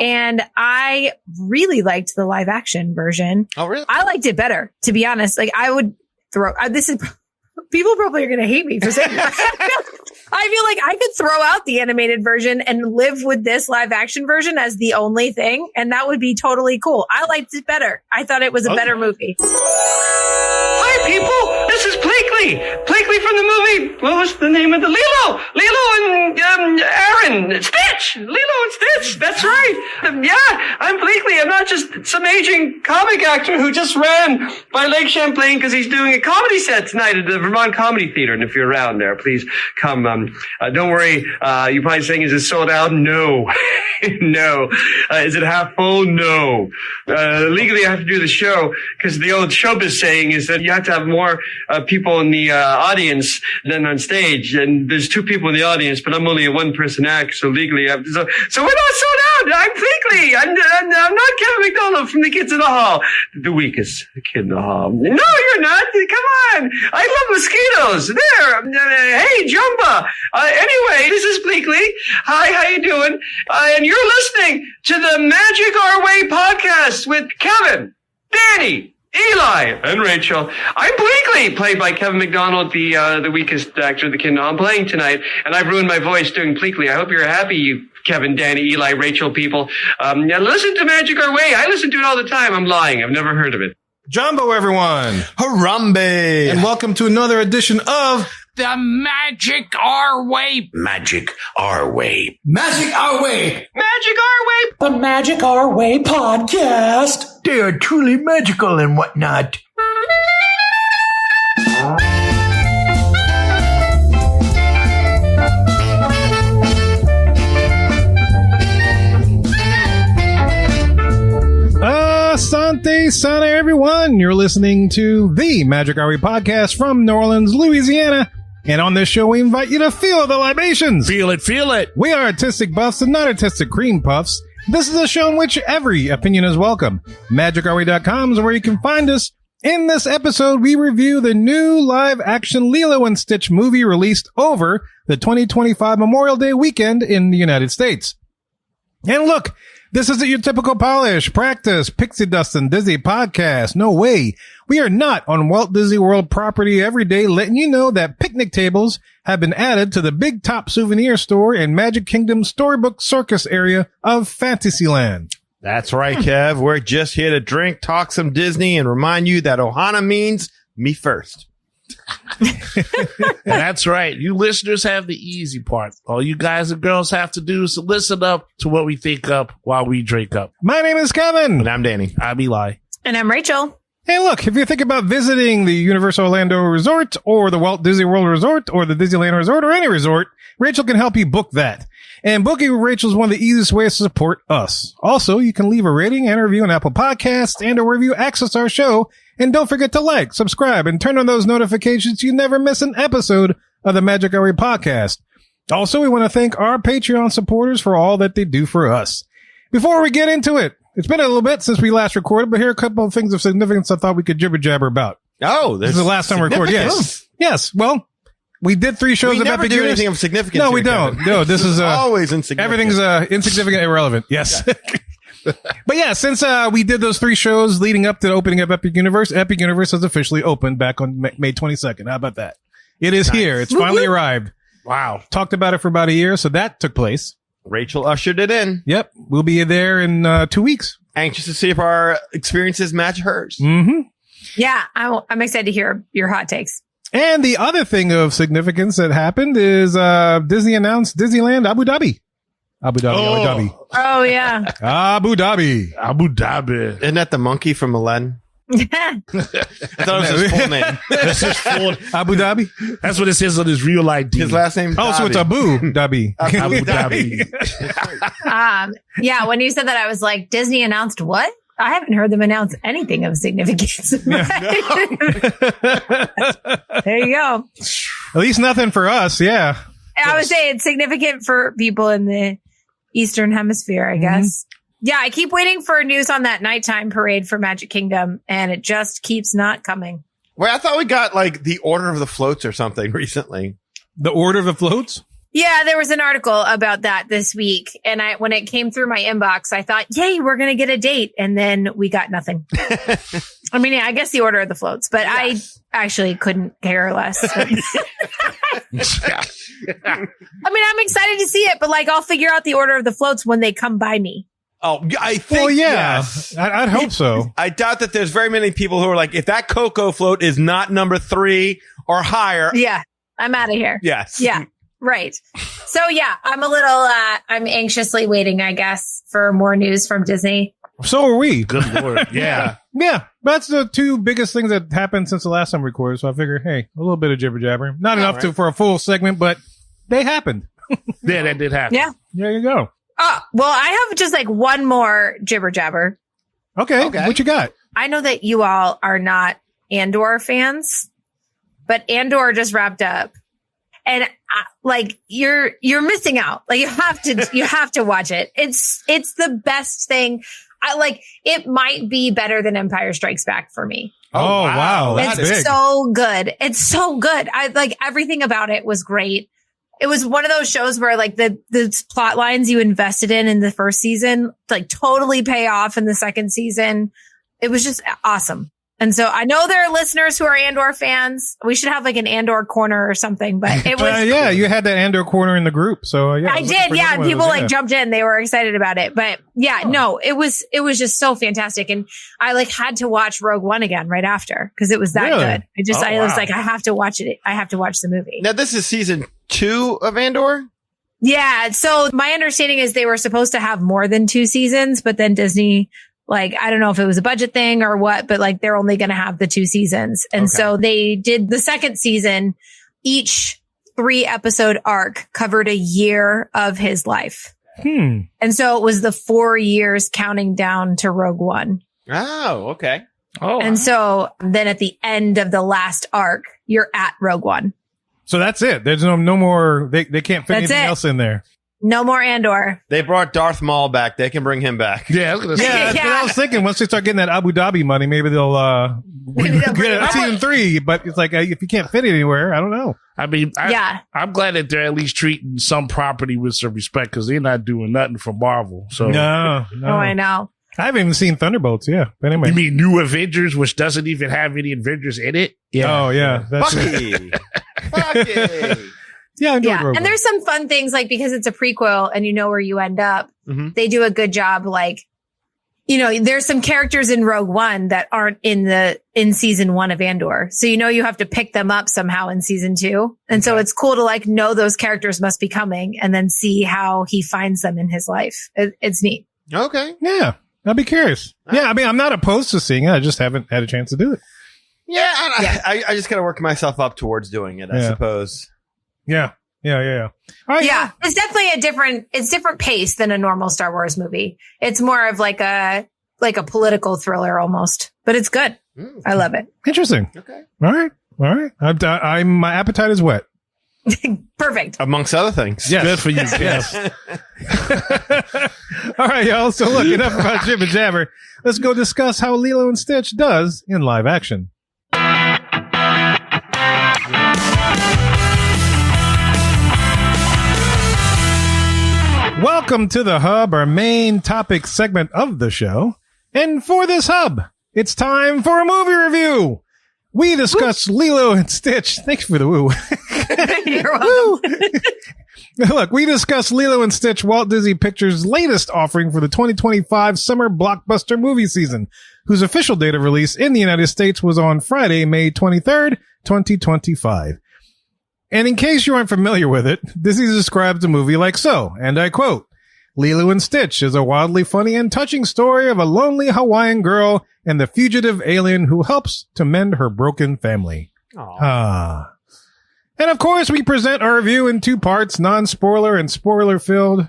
And I really liked the live action version. Oh, really? I liked it better, to be honest. Like I would throw, people probably are going to hate me for saying that. I feel like I could throw out the animated version and live with this live action version as the only thing. And that would be totally cool. I liked it better. I thought it was a better movie. Hi, people. This is Blakely. Blakely from the movie. What was the name of the Lilo? Lilo and Aaron. Stitch. Lilo and Stitch. That's right. Yeah, I'm Blakely. I'm not just some aging comic actor who just ran by Lake Champlain because he's doing a comedy set tonight at the Vermont Comedy Theater. And if you're around there, please come. Don't worry. You're probably saying, is it sold out? No. No. Is it half full? No. Legally, I have to do the show because the old showbiz saying is that you have to have more people in the audience than on stage. And there's 2 people in the audience, but I'm only a 1-person act, so legally I have to. So we're not sold out. I'm Blakely. I'm not Kevin McDonald from the Kids in the Hall. The weakest kid in the hall. No, you're not. Come on. I love mosquitoes. There. Hey, Jumba. Anyway, this is Blakely. Hi, how you doing? And you're listening to the Magic Our Way podcast with Kevin, Danny, Eli, and Rachel. I'm Blakely, played by Kevin McDonald, the weakest actor of the kingdom. I'm playing tonight, and I've ruined my voice doing Blakely. I hope you're happy, you Kevin, Danny, Eli, Rachel people. Now listen to Magic Our Way. I listen to it all the time. I'm lying. I've never heard of it. Jumbo, everyone. Harambe. And welcome to another edition of The Magic Our Way. Magic Our Way. Magic Our Way. Magic Our Way. The Magic Our Way podcast. They are truly magical and whatnot. Asante Sana, everyone. You're listening to the Magic Our Way podcast from New Orleans, Louisiana. And on this show, we invite you to feel the libations. Feel it, feel it. We are artistic buffs and not artistic cream puffs. This is a show in which every opinion is welcome. MagicOurWay.com is where you can find us. In this episode, we review the new live-action Lilo and Stitch movie released over the 2025 Memorial Day weekend in the United States. And look, this isn't your typical polish, practice, pixie dust, and Disney podcast. No way. We are not on Walt Disney World property every day, letting you know that picnic tables have been added to the Big Top souvenir store in Magic Kingdom Storybook Circus area of Fantasyland. That's right, Kev. We're just here to drink, talk some Disney, and remind you that Ohana means me first. That's right. You listeners have the easy part. All you guys and girls have to do is to listen up to what we think up while we drink up. My name is Kevin. And I'm Danny. I'm Eli. And I'm Rachel. Hey, look, if you think about visiting the Universal Orlando Resort or the Walt Disney World Resort or the Disneyland Resort or any resort, Rachel can help you book that. And booking with Rachel is one of the easiest ways to support us. Also, you can leave a rating and a review on Apple Podcasts and a review access our show. And don't forget to like, subscribe, and turn on those notifications so you never miss an episode of the Magic Our Way podcast. Also, we want to thank our Patreon supporters for all that they do for us. Before we get into it, it's been a little bit since we last recorded, but here are a couple of things of significance I thought we could jibber jabber about. Oh, this is the last time we recorded. Yes. Yes. Well, we did 3 shows we of never Epic do Universe. anything of significance. No, here, we don't. Kevin. No, this is always insignificant. Everything's insignificant, irrelevant. Yes. But yeah, since we did those 3 shows leading up to the opening of Epic Universe has officially opened back on May 22nd. How about that? It is here. It's finally arrived. Wow. Talked about it for about a year, so that took place. Rachel ushered it in. Yep. We'll be there in 2 weeks. Anxious to see if our experiences match hers. Mm-hmm. Yeah, I'm excited to hear your hot takes. And the other thing of significance that happened is Disney announced Disneyland Abu Dhabi. Abu Dhabi. Oh, yeah. Abu Dhabi. Abu Dhabi. Isn't that the monkey from Aladdin? I thought it was his full name. That's his full. Abu Dhabi? That's what it says on his real ID. His last name. Oh, so it's Abu Dhabi. Abu Dhabi. Yeah, when you said that, I was like, Disney announced what? I haven't heard them announce anything of significance. There you go. At least nothing for us, yeah. I would say it's significant for people in the Eastern Hemisphere, I guess. Yeah, I keep waiting for news on that nighttime parade for Magic Kingdom, and it just keeps not coming. Well, I thought we got like the Order of the Floats or something recently. The Order of the Floats? Yeah, there was an article about that this week. And when it came through my inbox, I thought, yay, we're going to get a date. And then we got nothing. I mean, yeah, I guess the order of the floats, but yes. I actually couldn't care less. I mean, I'm excited to see it, but like, I'll figure out the order of the floats when they come by me. Oh, I think. Well, yeah, yes. I'd hope so. I doubt that there's very many people who are like, if that cocoa float is not number 3 or higher. Yeah, I'm out of here. Yes. Yeah. Right. So yeah, I'm a little, I'm anxiously waiting, I guess, for more news from Disney. So are we. Good Lord. Yeah. Yeah. That's the 2 biggest things that happened since the last time we recorded. So I figure, hey, a little bit of jibber jabber. Not enough for a full segment, but they happened. Yeah, that did happen. Yeah. There you go. Oh, well, I have just like one more jibber jabber. Okay. What you got? I know that you all are not Andor fans, but Andor just wrapped up. And like you're missing out. Like you have to watch it. It's the best thing. It might be better than Empire Strikes Back for me. Oh wow. That's it's big. so good. It's so good. I like everything about it was great. It was one of those shows where like the plot lines you invested in the first season, like totally pay off in the second season. It was just awesome. And so I know there are listeners who are Andor fans. We should have like an Andor corner or something, but it was. Yeah, you had that Andor corner in the group. So yeah. I did. Yeah. People jumped in. They were excited about it, but yeah, no, it was just so fantastic. And I like had to watch Rogue One again right after because it was that good. I was like, I have to watch it. I have to watch the movie. Now this is season 2 of Andor. Yeah. So my understanding is they were supposed to have more than 2 seasons, but then Disney, like, I don't know if it was a budget thing or what, but like they're only going to have the 2 seasons. And so they did the second season. Each 3-episode arc covered a year of his life. And so it was the 4 years counting down to Rogue One. Oh, okay. Oh, and so then at the end of the last arc, you're at Rogue One. So that's it. There's no more. They can't fit anything else in there. No more Andor. They brought Darth Maul back. They can bring him back. Yeah, I was gonna say. That's what I was thinking. Once they start getting that Abu Dhabi money, maybe they'll get season 3. But it's like if you can't fit it anywhere, I don't know. I mean, I'm glad that they're at least treating some property with some respect because they're not doing nothing for Marvel. So no. Oh, I know. I haven't even seen Thunderbolts. Yeah, but anyway. You mean New Avengers, which doesn't even have any Avengers in it? Yeah. Oh yeah, that's Bucky. Bucky. Yeah, and there's some fun things like because it's a prequel and you know where you end up. They do a good job. Like, you know, there's some characters in Rogue One that aren't in season 1 of Andor, so you know you have to pick them up somehow in season 2. And so it's cool to like know those characters must be coming and then see how he finds them in his life. It's neat. Okay. Yeah, I'll be curious. Yeah, I mean, I'm not opposed to seeing it. I just haven't had a chance to do it. Yeah, I just got to work myself up towards doing it, I suppose. Yeah. All right, yeah, it's definitely different pace than a normal Star Wars movie. It's more of like a political thriller almost, but it's good. I love it. Interesting. Okay. All right. My appetite is wet. Perfect. Amongst other things. Yes. Good for you. Yes. All right, y'all. So look, enough about Jib and Jabber. Let's go discuss how Lilo and Stitch does in live action. Welcome to the Hub, our main topic segment of the show. And for this Hub, it's time for a movie review. We discuss Lilo and Stitch. Thanks for the woo. You're welcome. Look, we discuss Lilo and Stitch, Walt Disney Pictures' latest offering for the 2025 summer blockbuster movie season, whose official date of release in the United States was on Friday, May 23rd, 2025. And in case you aren't familiar with it, Disney describes the movie like so, and I quote, Lilo and Stitch is a wildly funny and touching story of a lonely Hawaiian girl and the fugitive alien who helps to mend her broken family. And of course, we present our review in 2 parts, non-spoiler and spoiler-filled.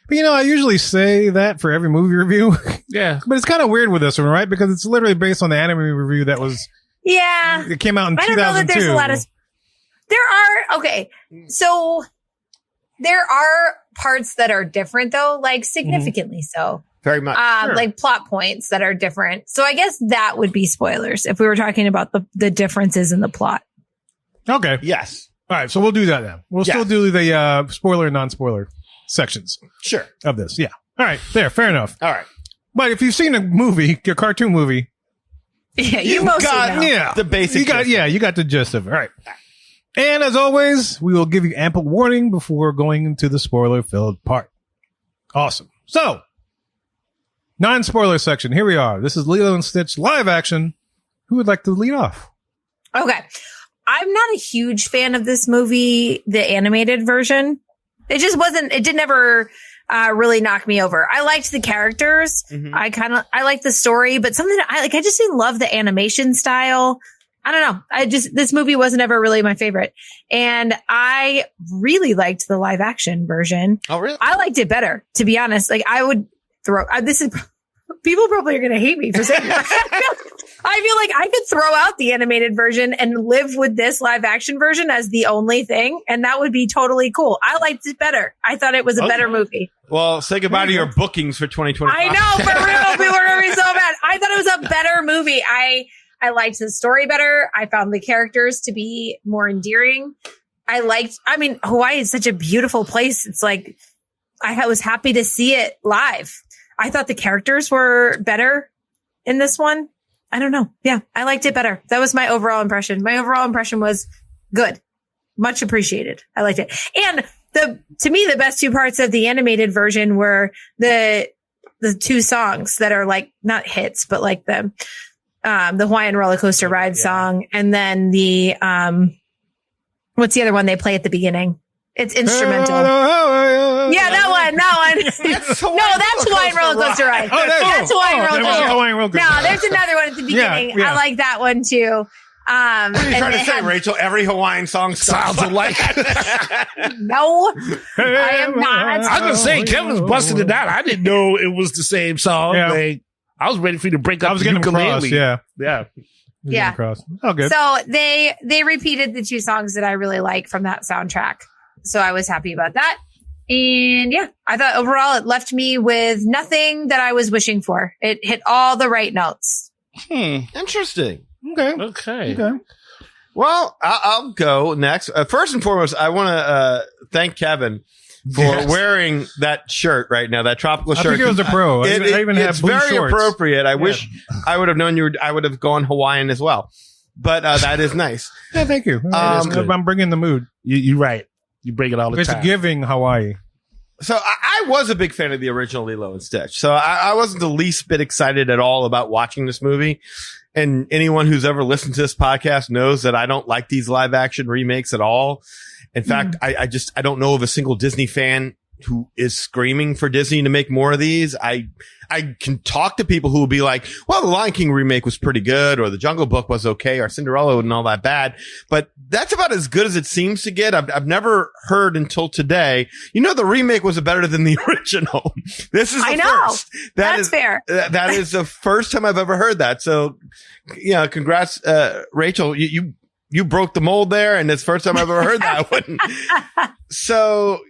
But, you know, I usually say that for every movie review. Yeah. But it's kind of weird with this one, right? Because it's literally based on the anime review that was... Yeah. It came out in 2002. I don't know that there's a lot of... So there are parts that are different though, like significantly so. Very much. Like plot points that are different. So I guess that would be spoilers if we were talking about the differences in the plot. Okay. Yes. All right, so we'll do that now. We'll still do the spoiler and non-spoiler sections Sure. of this. Yeah. All right, there, fair enough. All right. But if you've seen a movie, a cartoon movie, Yeah, you mostly know. yeah, The basic you got, gist. yeah, you got the gist of it. All right. And as always, we will give you ample warning before going into the spoiler-filled part. Awesome. So, non-spoiler section. Here we are. This is Lilo and Stitch live action. Who would like to lead off? Okay. I'm not a huge fan of this movie, the animated version. It just wasn't, it did never really knock me over. I liked the characters. Mhm. I liked the story, but something I just didn't love the animation style. I don't know. This movie wasn't ever really my favorite. And I really liked the live action version. Oh, really? I liked it better, to be honest. Like I would people probably are going to hate me for saying that. I feel like I could throw out the animated version and live with this live action version as the only thing. And that would be totally cool. I liked it better. I thought it was a better movie. Well, say goodbye to your bookings for 2025. I know, for real. People are going to be so bad. I thought it was a better movie. I liked the story better. I found the characters to be more endearing. Hawaii is such a beautiful place. It's like, I was happy to see it live. I thought the characters were better in this one. I don't know. Yeah, I liked it better. That was my overall impression. My overall impression was good. Much appreciated. I liked it. And to me, the best two parts of the animated version were the two songs that are like not hits, but like the Hawaiian roller coaster ride song. And then the, what's the other one they play at the beginning? It's instrumental. Yeah, that one. That's Hawaiian roller coaster ride. That's Hawaiian roller coaster. No, there's another one at the beginning. Yeah. I like that one too. What are you trying to say, Rachel? Every Hawaiian song sounds alike. No, I am not. I was gonna say Kevin's busting it out. I didn't know it was the same song. Yeah. Like, I was ready for you to break up. I was the getting ukulele. across, yeah. Yeah. Across. Oh, good. So they repeated the two songs that I really like from that soundtrack. So I was happy about that. And yeah, I thought overall it left me with nothing that I was wishing for. It hit all the right notes. Interesting. Okay. Well, I'll go next. First and foremost, I want to thank Kevin for wearing that shirt right now, that tropical shirt. I think it was a pro. I even have it's blue very shorts. appropriate. I wish I would have known I would have gone Hawaiian as well. But that is nice. Yeah, thank you. I'm bringing the mood. You're right. You bring it all the It's time. giving Hawaii. So I was a big fan of the original Lilo and Stitch. So I wasn't the least bit excited at all about watching this movie. And anyone who's ever listened to this podcast knows that I don't like these live action remakes at all. In fact, I don't know of a single Disney fan who is screaming for Disney to make more of these. I can talk to people who will be like, well, the Lion King remake was pretty good, or the Jungle Book was okay, or Cinderella wasn't all that bad. But that's about as good as it seems to get. I've never heard until today. The remake was better than the original. This is the first. That's fair. That is the first time I've ever heard that. So, congrats, Rachel. You broke the mold there, and it's the first time I've ever heard that one. So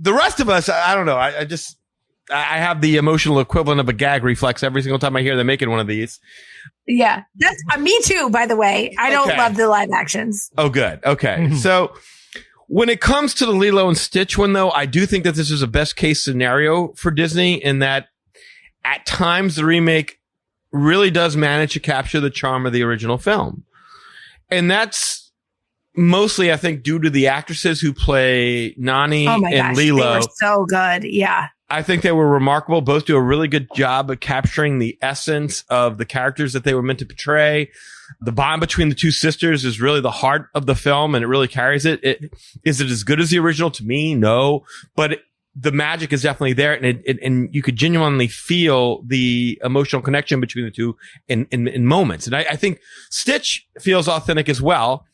the rest of us, I don't know. I have the emotional equivalent of a gag reflex every single time I hear them making one of these. Yeah, that's me too. By the way, I don't love the live actions. Oh, good. Okay, so when it comes to the Lilo and Stitch one, though, I do think that this is a best case scenario for Disney in that at times the remake really does manage to capture the charm of the original film, and that's mostly, I think, due to the actresses who play Nani and Lilo. They were so good. Yeah. I think they were remarkable. Both do a really good job of capturing the essence of the characters that they were meant to portray. The bond between the two sisters is really the heart of the film, and it really carries it. Is it as good as the original? To me, no. But the magic is definitely there, and you could genuinely feel the emotional connection between the two in moments. And I think Stitch feels authentic as well.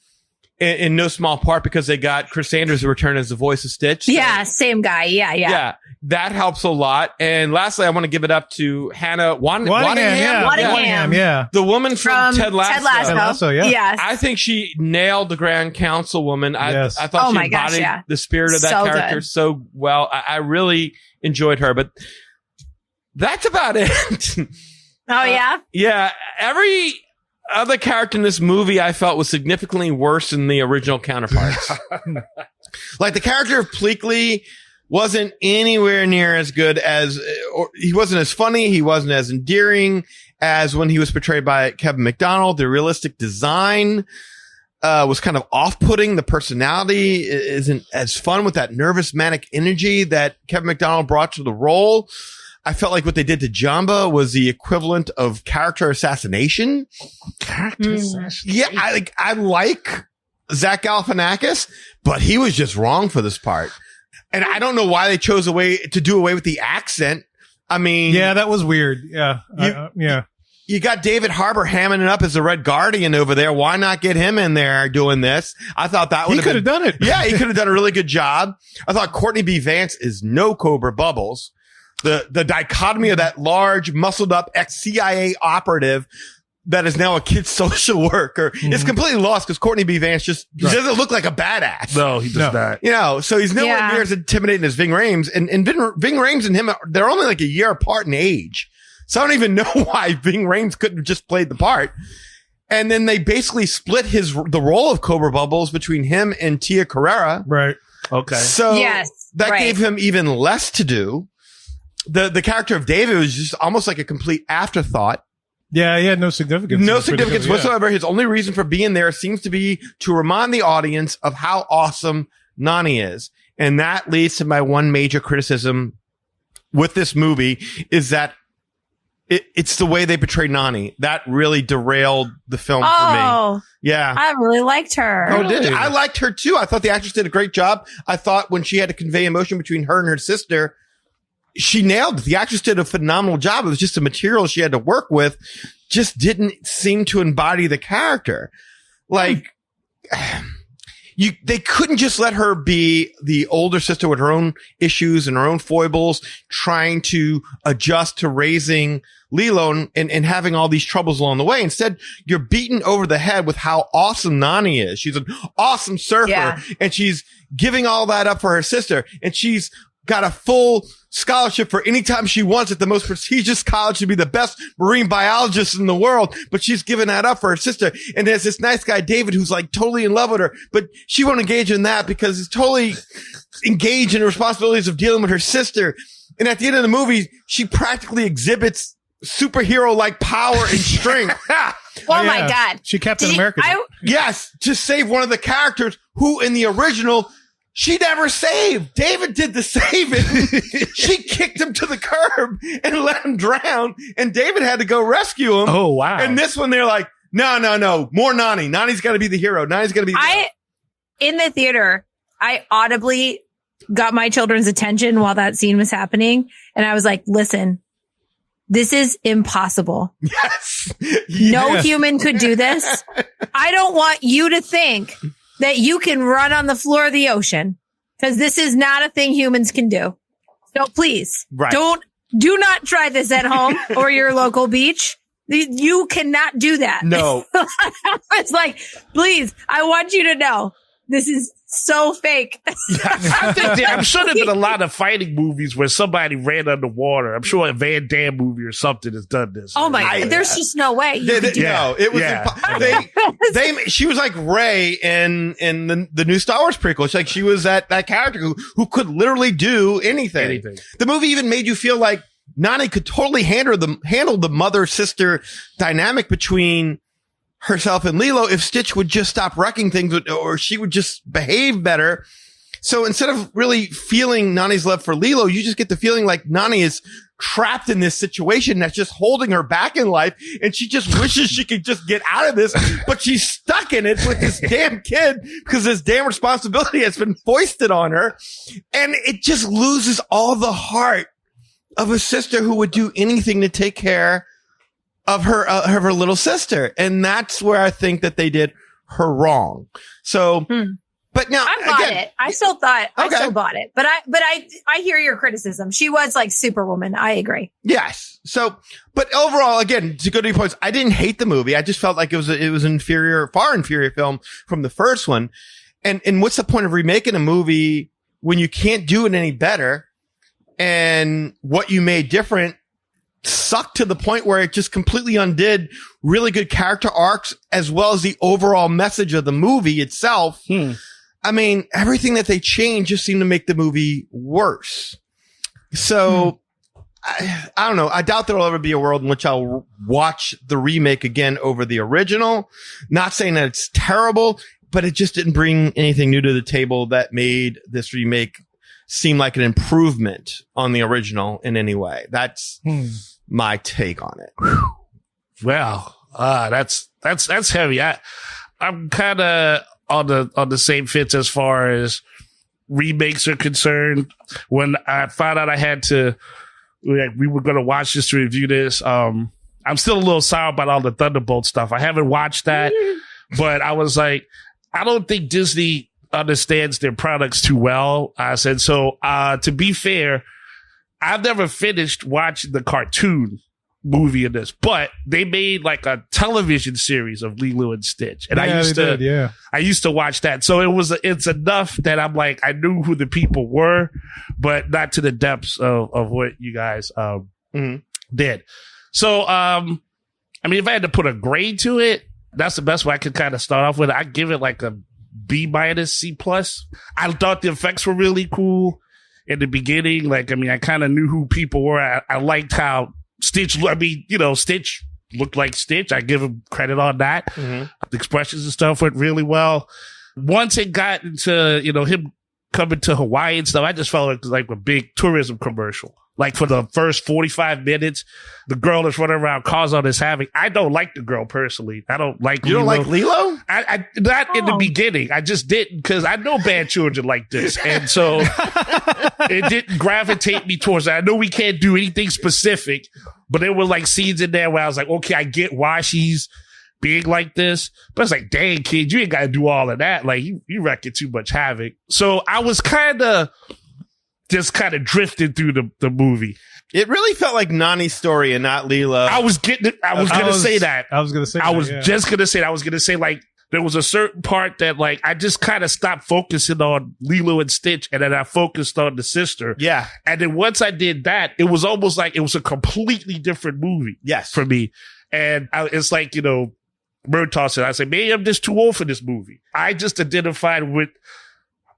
In no small part because they got Chris Sanders to return as the voice of Stitch. Yeah, same guy. Yeah. That helps a lot. And lastly, I want to give it up to Hannah Waddingham. Yeah. The woman from Ted Lasso. Ted Lasso, yeah. Yes. I think she nailed the Grand Councilwoman. I thought she embodied the spirit of that character so well. I really enjoyed her, but that's about it. Oh, yeah? Yeah. other character in this movie I felt was significantly worse than the original counterparts. Like the character of Pleakley wasn't anywhere near as good as, or he wasn't as funny. He wasn't as endearing as when he was portrayed by Kevin McDonald. The realistic design was kind of off-putting. The personality isn't as fun with that nervous, manic energy that Kevin McDonald brought to the role. I felt like what they did to Jamba was the equivalent of character assassination. Character assassination. Yeah, I like Zach Galifianakis, but he was just wrong for this part. And I don't know why they chose to do away with the accent. I mean, Yeah, that was weird. Yeah. Yeah. you got David Harbour hamming it up as the Red Guardian over there. Why not get him in there doing this? I thought that would He could have done it. Yeah, he could have done a really good job. I thought Courtney B. Vance is no Cobra Bubbles. The dichotomy of that large, muscled up ex-CIA operative that is now a kid social worker is completely lost because Courtney B. Vance just doesn't look like a badass. No, he does not. You know, so he's nowhere near as intimidating as Ving Rhames. And Ving Rhames and him, they're only like a year apart in age. So I don't even know why Ving Rhames couldn't have just played the part. And then they basically split the role of Cobra Bubbles between him and Tia Carrera. Right. Okay. So that gave him even less to do. The character of David was just almost like a complete afterthought. Yeah, he had no significance. No significance whatsoever. His only reason for being there seems to be to remind the audience of how awesome Nani is. And that leads to my one major criticism with this movie is that it's the way they portray Nani. That really derailed the film for me. Yeah. I really liked her. Oh, did you? I liked her too. I thought the actress did a great job. I thought when she had to convey emotion between her and her sister, she nailed it. The actress did a phenomenal job. It was just the material she had to work with just didn't seem to embody the character. Like, they couldn't just let her be the older sister with her own issues and her own foibles, trying to adjust to raising Lilo and having all these troubles along the way. Instead, you're beaten over the head with how awesome Nani is. She's an awesome surfer and she's giving all that up for her sister, and she's got a full scholarship for any time she wants at the most prestigious college to be the best marine biologist in the world, but she's giving that up for her sister. And there's this nice guy, David, who's like totally in love with her, but she won't engage in that because he's totally engaged in the responsibilities of dealing with her sister. And at the end of the movie, she practically exhibits superhero-like power and strength. Oh my God. She Captain America. Yes, to save one of the characters who in the original she never saved. David did the saving. She kicked him to the curb and let him drown. And David had to go rescue him. Oh, wow. And this one, they're like, no. More Nani. Nani's got to be the hero. Nani's got to be the hero. In the theater, I audibly got my children's attention while that scene was happening. And I was like, listen, this is impossible. Yes. No human could do this. I don't want you to think that you can run on the floor of the ocean, because this is not a thing humans can do. So please do not try this at home or your local beach. You cannot do that. No. It's like, please, I want you to know this is so fake. I'm sure there's been a lot of fighting movies where somebody ran underwater. I'm sure a Van Damme movie or something has done this. Oh my God. There's just no way. No, it was she was like Rey in the new Star Wars prequel. Like she was that character who could literally do anything. The movie even made you feel like Nani could totally handle the mother-sister dynamic between herself and Lilo if Stitch would just stop wrecking things or she would just behave better. So instead of really feeling Nani's love for Lilo, you just get the feeling like Nani is trapped in this situation that's just holding her back in life, and she just wishes she could just get out of this, but she's stuck in it with this damn kid because this damn responsibility has been foisted on her, and it just loses all the heart of a sister who would do anything to take care of her little sister. And that's where I think that they did her wrong. So, but now I bought it. I still bought it, but I hear your criticism. She was like Superwoman. I agree. Yes. So, but overall, again, to go to your points, I didn't hate the movie. I just felt like it was far inferior film from the first one. And what's the point of remaking a movie when you can't do it any better? And what you made different sucks sucked to the point where it just completely undid really good character arcs as well as the overall message of the movie itself. I mean, everything that they changed just seemed to make the movie worse. So I don't know. I doubt there'll ever be a world in which I'll watch the remake again over the original. Not saying that it's terrible, but it just didn't bring anything new to the table that made this remake seem like an improvement on the original in any way. That's my take on it. Well, that's heavy. I'm kind of on the same fence as far as remakes are concerned. When I found out I had to, we were going to watch this to review this. I'm still a little sour about all the Thunderbolt stuff. I haven't watched that, but I was like, I don't think Disney understands their products too well. I said, so, to be fair, I've never finished watching the cartoon movie in this, but they made like a television series of Lilo and Stitch. And I used to watch that. So it's enough that I'm like, I knew who the people were, but not to the depths of what you guys, did. So, I mean, if I had to put a grade to it, that's the best way I could kind of start off with. I give it like a B-, C+. I thought the effects were really cool in the beginning. Like, I mean, I kind of knew who people were. I liked how Stitch looked like Stitch. I give him credit on that. The expressions and stuff went really well. Once it got into, him coming to Hawaii and stuff, I just felt like a big tourism commercial. Like for the first 45 minutes, the girl that's running around causing all this havoc. I don't like the girl personally. I don't like You Lilo. don't like Lilo? I not in the beginning. I just didn't because I know bad children like this. And so it didn't gravitate me towards that. I know we can't do anything specific, but there were like scenes in there where I was like, okay, I get why she's being like this. But it's like, dang, kid, you ain't got to do all of that. Like you wrecking too much havoc. So I was kind of drifting through the movie. It really felt like Nani's story and not Lilo. I was going to say that. I was going to say like there was a certain part that like I just kind of stopped focusing on Lilo and Stitch and then I focused on the sister. Yeah. And then once I did that, it was almost like it was a completely different movie. Yes. For me. And it's like, Murtaugh said, I said, maybe I'm just too old for this movie. I just identified with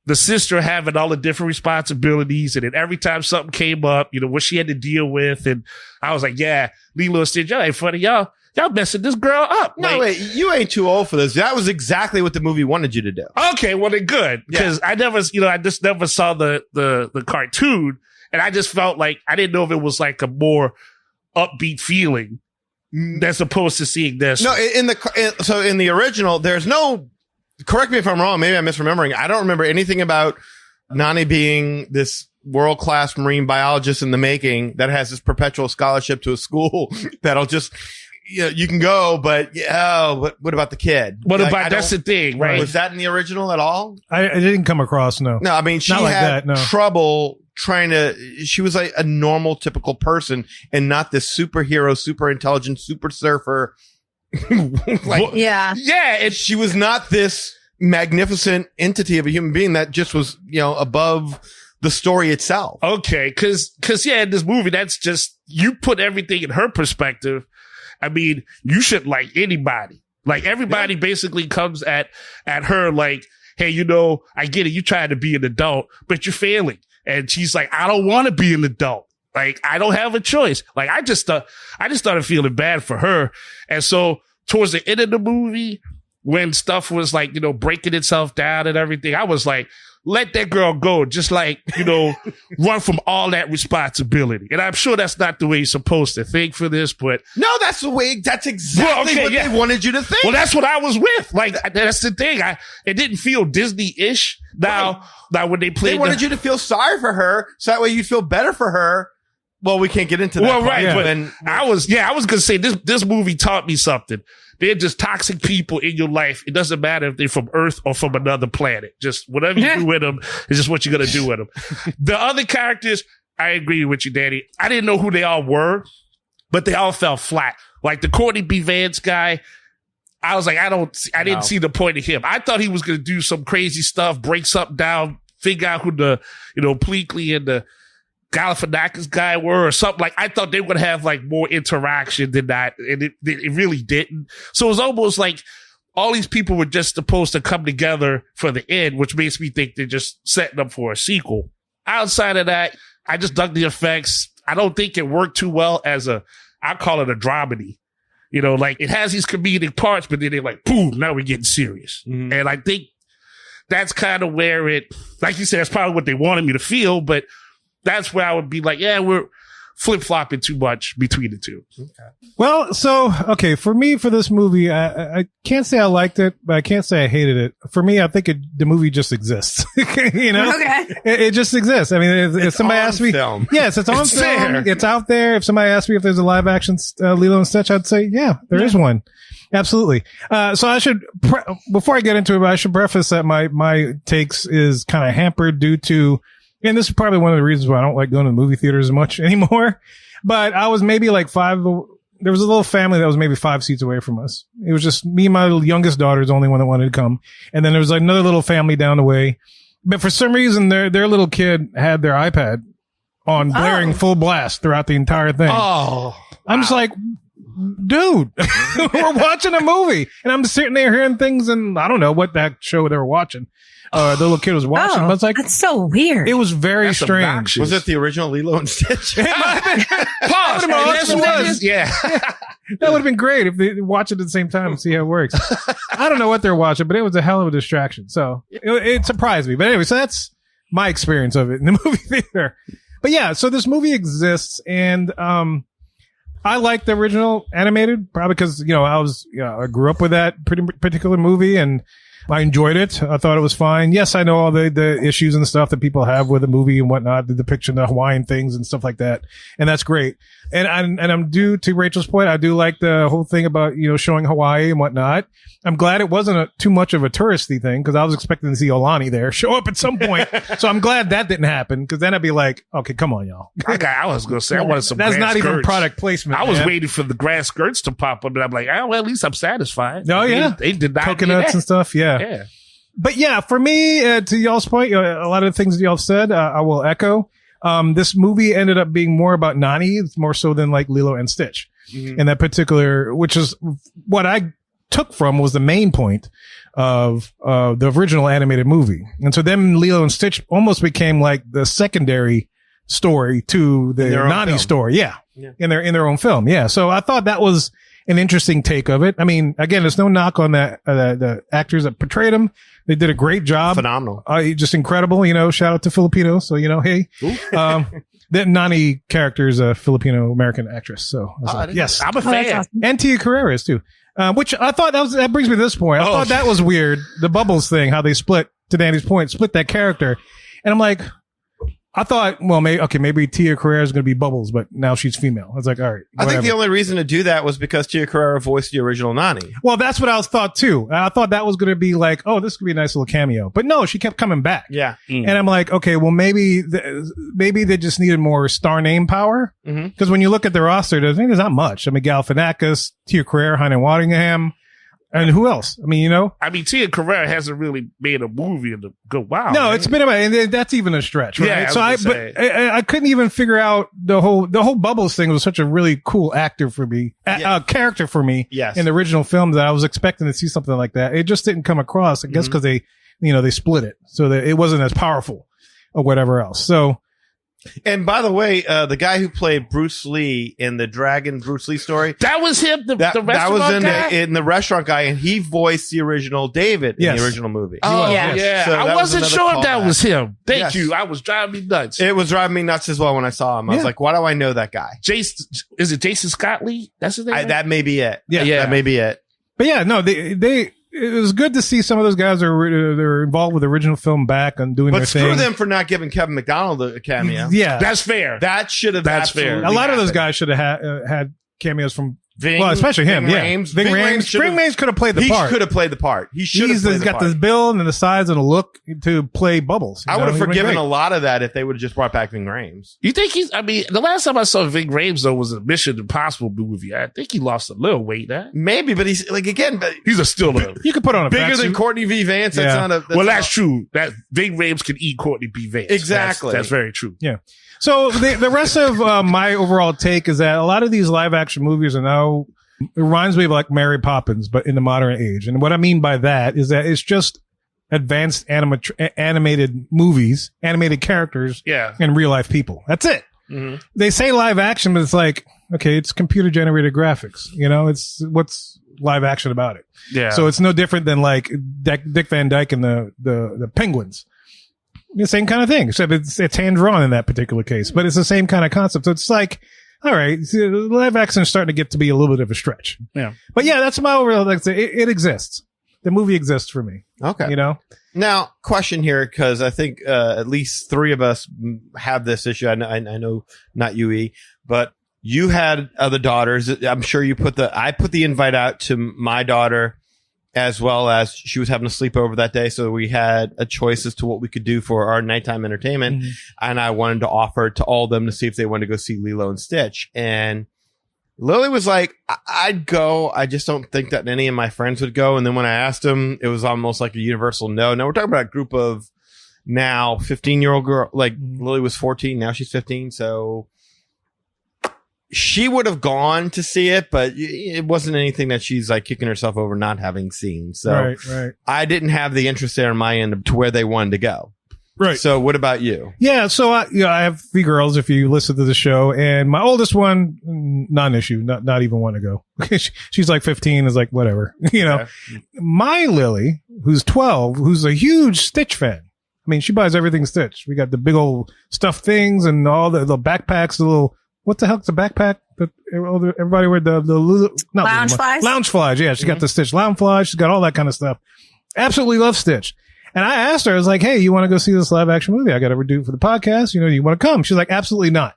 the sister having all the different responsibilities. And then every time something came up, what she had to deal with. And I was like, yeah, Lilo and Stitch, y'all ain't funny. Y'all messing this girl up. No, wait, you ain't too old for this. That was exactly what the movie wanted you to do. Okay, well then good. Because I just never saw the cartoon. And I just felt like, I didn't know if it was like a more upbeat feeling as opposed to seeing this. No, in the original, there's no, correct me if I'm wrong, maybe I'm misremembering. I don't remember anything about Nani being this world-class marine biologist in the making that has this perpetual scholarship to a school that'll just, you can go, but what about the kid? That's the thing, right? Was that in the original at all? I didn't come across, no. No, I mean, she had trouble she was like a normal, typical person and not this superhero, super intelligent, super surfer. Yeah. She was not this magnificent entity of a human being that just was, above the story itself. Okay. Cause in this movie, that's just, you put everything in her perspective. I mean, you should like anybody. Like everybody basically comes at her like, hey, I get it. You trying to be an adult, but you're failing. And she's like, I don't want to be an adult. Like, I don't have a choice. Like, I just started feeling bad for her. And so towards the end of the movie, when stuff was like, breaking itself down and everything, I was like, let that girl go. Just like, run from all that responsibility. And I'm sure that's not the way you're supposed to think for this, but. No, that's exactly what they wanted you to think. Well, that's what I was with. Like, that's the thing. It didn't feel Disney-ish. Now when they played. They wanted you to feel sorry for her, so that way you'd feel better for her. Well, we can't get into that. Well, right. Yeah. But I was going to say this movie taught me something. They're just toxic people in your life. It doesn't matter if they're from Earth or from another planet. Just whatever you do with them is just what you're going to do with them. The other characters, I agree with you, Danny. I didn't know who they all were, but they all fell flat. Like the Courtney B. Vance guy, I was like, I didn't see the point of him. I thought he was going to do some crazy stuff, break something down, figure out who the, Pleakley and Galifianakis guy were or something. Like, I thought they would have like more interaction than that. And it really didn't. So it was almost like all these people were just supposed to come together for the end, which makes me think they're just setting up for a sequel. Outside of that, I just dug the effects. I don't think it worked too well as I call it a dramedy. You know, like it has these comedic parts, but then they're like, boom, now we're getting serious. Mm-hmm. And I think that's kind of where it, like you said, that's probably what they wanted me to feel, but that's where I would be like, yeah, we're flip-flopping too much between the two. Okay. Well, so, okay, for me, for this movie, I can't say I liked it, but I can't say I hated it. For me, I think the movie just exists. You know? Okay. It just exists. I mean, if somebody asked me, film. Yes, it's on film. Fair. It's out there. If somebody asked me if there's a live action Lilo and Stitch, I'd say, yeah, there is one. Absolutely. So I should, before I get into it, I should preface that my takes is kind of hampered due to, and this is probably one of the reasons why I don't like going to the movie theaters as much anymore. But I was maybe like there was a little family that was maybe 5 seats away from us. It was just me and my youngest daughter is the only one that wanted to come. And then there was like another little family down the way. But for some reason, their little kid had their iPad on blaring full blast throughout the entire thing. Oh, I'm just like, dude, we're watching a movie. And I'm sitting there hearing things, and I don't know what that show they were watching. The little kid was watching, but it's like, that's so weird. It was very strange. Obnoxious. Was it the original Lilo and Stitch? Pause. Yeah. That would have been great if they watch it at the same time and see how it works. I don't know what they're watching, but it was a hell of a distraction. So it surprised me. But anyway, so that's my experience of it in the movie theater. But yeah, so this movie exists, and I like the original animated, probably because, I grew up with that particular movie, and I enjoyed it. I thought it was fine. Yes, I know all the issues and stuff that people have with the movie and whatnot, the depiction of Hawaiian things and stuff like that. And that's great. And I'm due to Rachel's point. I do like the whole thing about, showing Hawaii and whatnot. I'm glad it wasn't too much of a touristy thing, because I was expecting to see Olani there show up at some point. So I'm glad that didn't happen, because then I'd be like, okay, come on, y'all. I was going to say, I wanted some That's grass not skirts. even product placement. I was waiting for the grass skirts to pop up, and I'm like, well, at least I'm satisfied. Oh, yeah. They did not coconuts and stuff. Yeah. Yeah. But yeah, for me, to y'all's point, a lot of the things that y'all said, I will echo. This movie ended up being more about Nani, more so than like Lilo and Stitch. Mm-hmm. And that particular, which is what I took from was the main point of the original animated movie. And so then Lilo and Stitch almost became like the secondary story to the Nani story. Yeah. In their own film. Yeah. So I thought that was an interesting take of it. I mean, again, there's no knock on that, the actors that portrayed him. They did a great job. Phenomenal. Just incredible. Shout out to Filipino. So, hey, that Nani character is a Filipino American actress. So I was like, yes, I'm a fan. Awesome. And Tia Carrere is too. Which I thought that brings me to this point. I thought that was weird. The Bubbles thing, how they split, to Danny's point, split that character. And I'm like, I thought, well, maybe Tia Carrere is going to be Bubbles, but now she's female. I was like, all right. Whatever. I think the only reason to do that was because Tia Carrere voiced the original Nani. Well, that's what I thought too. I thought that was going to be like, oh, this could be a nice little cameo. But no, she kept coming back. Yeah. And I'm like, okay, well, maybe they just needed more star name power. Because when you look at the roster, there's not much. I mean, Galifianakis, Tia Carrere, Heine Waddingham. And who else? I mean, Tia Carrere hasn't really made a movie in a good while. No, it's been and that's even a stretch, right? Yeah, so I couldn't even figure out the whole Bubbles thing was such a really cool actor for me, character for me. Yes. In the original film, that I was expecting to see something like that. It just didn't come across. I guess because they split it, so that it wasn't as powerful or whatever else. So. And by the way, the guy who played Bruce Lee in the Dragon Bruce Lee story, that was him. The restaurant that was guy? in the restaurant guy, and he voiced the original David in the original movie. Oh yeah, so I wasn't sure if that was him. Thank Yes. you. I was driving me nuts. It was driving me nuts as well when I saw him. I was like, why do I know that guy? Is it Jason Scott Lee? That's his name. That may be it. Yeah. That may be it. But yeah, no, it was good to see some of those guys that were involved with the original film back and doing their thing. But screw them for not giving Kevin McDonald a cameo. Yeah. That's fair. That should have. That's fair. A lot of those guys should have had cameos from Ving, Well, especially him. Ving Yeah. Rhames. Ving Rhames could have played the part. He could have played the part. He should have He's played the got part. this build and the size and the look to play Bubbles. I would have forgiven a a lot of that if they would have just brought back Ving Rhames. You think he's? I mean, the last time I saw Ving Rhames though was a Mission Impossible movie. I think he lost a little weight. Maybe, but he's like again, but He's still a You could put on a bigger fat than suit. Courtney V. Vance. That's Yeah. not a. That's true. That Ving Rhames can eat Courtney B. Vance. Exactly. That's very true. Yeah. So the rest of my overall take is that a lot of these live action movies are now, it reminds me of like Mary Poppins, but in the modern age. And what I mean by that is that it's just advanced animated movies, animated characters, Yeah. and real life people. That's it. Mhm. They say live action, but it's like, okay, it's computer generated graphics. You know, it's what's live action about it. Yeah. So it's no different than like Dick Van Dyke and the Penguins. The same kind of thing, except it's hand drawn in that particular case, but it's the same kind of concept. So it's like, all right, live action is starting to get to be a little bit of a stretch. Yeah. But yeah, that's my overall, like, it exists. The movie exists for me. Okay. You know? Now, question here, because I think at least three of us have this issue. I know not you, E, but you had other daughters. I'm sure I put the invite out to my daughter, as well as she was having a sleepover that day. So we had a choice as to what we could do for our nighttime entertainment. Mm-hmm. And I wanted to offer to all of them to see if they wanted to go see Lilo and Stitch. And Lily was like, I'd go. I just don't think that any of my friends would go. And then when I asked them, it was almost like a universal no. Now we're talking about a group of now 15-year-old girl. Like Lily was 14. Now she's 15. So she would have gone to see it, but it wasn't anything that she's like kicking herself over not having seen. So Right. I didn't have the interest there on my end to where they wanted to go. Right. So what about you? Yeah. So I have three girls, if you listen to the show, and my oldest one, non-issue, not even want to go. She's like 15, is like, whatever, you know. Okay. My Lily, who's 12, who's a huge Stitch fan. I mean, she buys everything Stitch. We got the big old stuffed things and all the backpacks, the little, what the hell's a backpack? Everybody wear the Lounge flies? Lounge flies. Yeah. She got the Stitch lounge flies. She's got all that kind of stuff. Absolutely love Stitch. And I asked her, I was like, hey, you want to go see this live action movie? I got to do it for the podcast. You know, you want to come? She's like, absolutely not.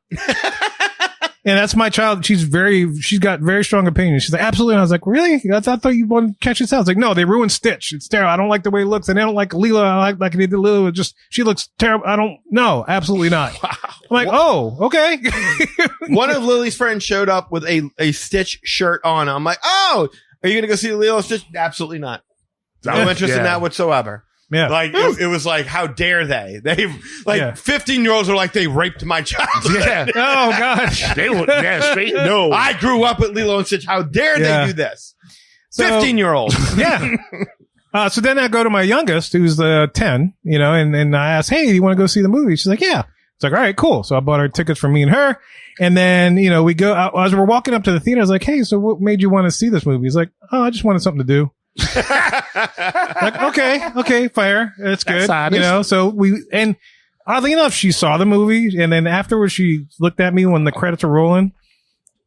And that's my child. She's got very strong opinions. She's like, absolutely not. I was like, really? I thought you wanted to catch this out. I was like, no, they ruined Stitch. It's terrible. I don't like the way it looks. And I don't like Lilo. I like they did Lilo. It just, she looks terrible. No, absolutely not. Wow. I'm like, oh, okay. One of Lily's friends showed up with a Stitch shirt on. I'm like, oh, are you going to go see Lilo and Stitch? Absolutely not. No interest in that whatsoever. Yeah. Like, it was like, how dare they? They, like, 15-year-olds are like, they raped my child. Yeah. Oh, gosh. They would, straight no. I grew up with Lilo and Stitch. How dare they do this? So- 15-year-olds. Yeah. So then I go to my youngest, who's 10, you know, and I ask, hey, do you want to go see the movie? She's like, yeah. It's like, all right, cool. So I bought her tickets for me and her. And then, you know, we go, as we're walking up to the theater, I was like, hey, so what made you want to see this movie? He's like, oh, I just wanted something to do. Like, okay, fair. That's good. That's honest. You know, so and oddly enough, she saw the movie, and then afterwards she looked at me when the credits were rolling,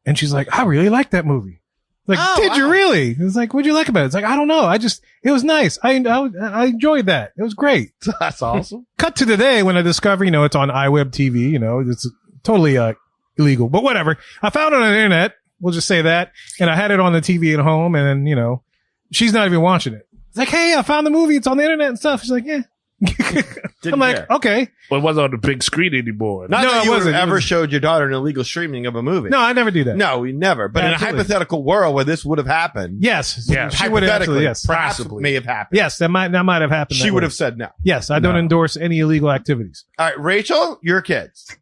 and she's like, I really liked that movie. Like, did you really? It's like, what'd you like about it? It's like, I don't know. It was nice. I enjoyed that. It was great. That's awesome. Cut to today when I discover, you know, it's on iWeb TV, you know, it's totally, illegal, but whatever. I found it on the internet. We'll just say that. And I had it on the TV at home, and then, you know, she's not even watching it. It's like, hey, I found the movie. It's on the internet and stuff. She's like, yeah. I'm like, care. okay. But it wasn't on the big screen anymore. Not No, that it you wasn't. ever It was- showed your daughter an illegal streaming of a movie. No, I never do that. No, we never. But Absolutely. in a hypothetical world where this would have happened, Yes. Yeah. She would have hypothetically, absolutely, yes. perhaps Possibly. may have happened. Yes, that might have happened. She that would way. have said no. Yes, I don't No. endorse any illegal activities. All right, Rachel, your kids.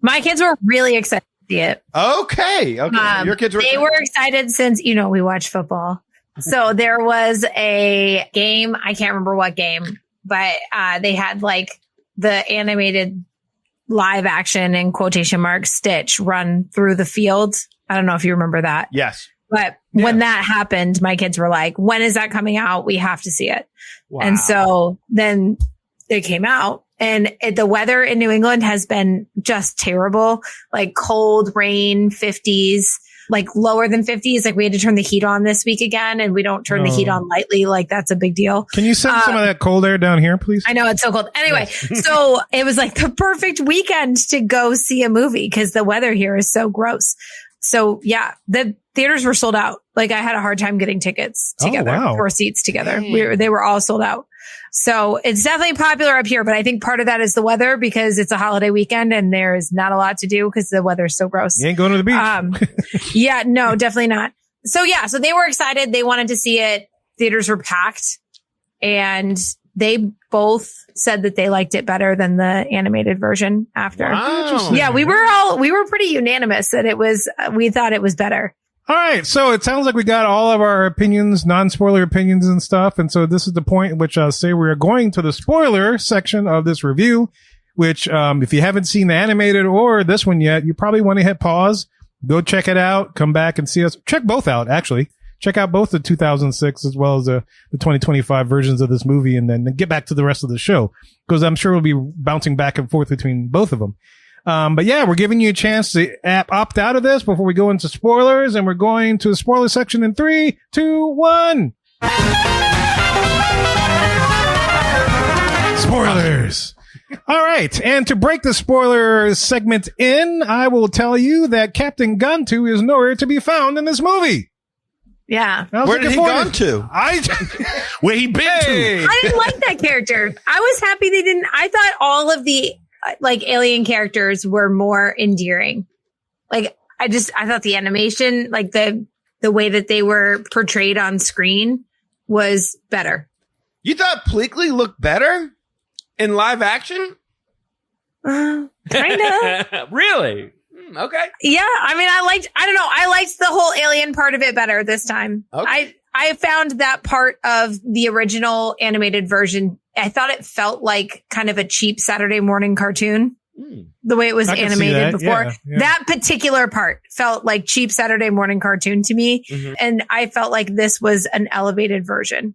My kids were really excited to see it. Okay. So your kids were. They were excited since, you know, we watch football. So there was a game. I can't remember what game, but they had like the animated live action in quotation marks Stitch run through the field. I don't know if you remember that. Yes. But when that happened, my kids were like, when is that coming out? We have to see it. Wow. And so then it came out, and the weather in New England has been just terrible, like cold, rain, 50s, like lower than 50s. Like we had to turn the heat on this week again, and we don't turn the heat on lightly. Like that's a big deal. Can you send some of that cold air down here, please? I know it's so cold. Anyway, so it was like the perfect weekend to go see a movie because the weather here is so gross. So yeah, the theaters were sold out. Like I had a hard time getting tickets together, wow. or seats together. They were all sold out. So it's definitely popular up here, but I think part of that is the weather because it's a holiday weekend and there's not a lot to do because the weather's so gross. You ain't going to the beach. Yeah, no, definitely not. So yeah, so they were excited. They wanted to see it. Theaters were packed and they both said that they liked it better than the animated version after. Wow. Yeah, we were pretty unanimous that we thought it was better. All right, so it sounds like we got all of our opinions, non-spoiler opinions and stuff. And so this is the point in which I'll say we are going to the spoiler section of this review, which if you haven't seen the animated or this one yet, you probably want to hit pause, go check it out, come back and see us. Check both out, actually. Check out both the 2006 as well as the 2025 versions of this movie and then get back to the rest of the show because I'm sure we'll be bouncing back and forth between both of them. But yeah, we're giving you a chance to opt out of this before we go into spoilers, and we're going to the spoiler section in 3, 2, 1. Spoilers. All right. And to break the spoiler segment in, I will tell you that Captain Gantu is nowhere to be found in this movie. Yeah. Where did he gone to? Where he been to? I didn't like that character. I was happy they didn't. I thought all of the alien characters were more endearing. Like I thought the animation, like the way that they were portrayed on screen was better. You thought Pleakley looked better in live action? Kind of. Really? Okay. Yeah. I mean, I liked the whole alien part of it better this time. Okay. I found that part of the original animated version. I thought it felt like kind of a cheap Saturday morning cartoon. The way it was animated before. Yeah. That particular part felt like cheap Saturday morning cartoon to me. Mm-hmm. And I felt like this was an elevated version.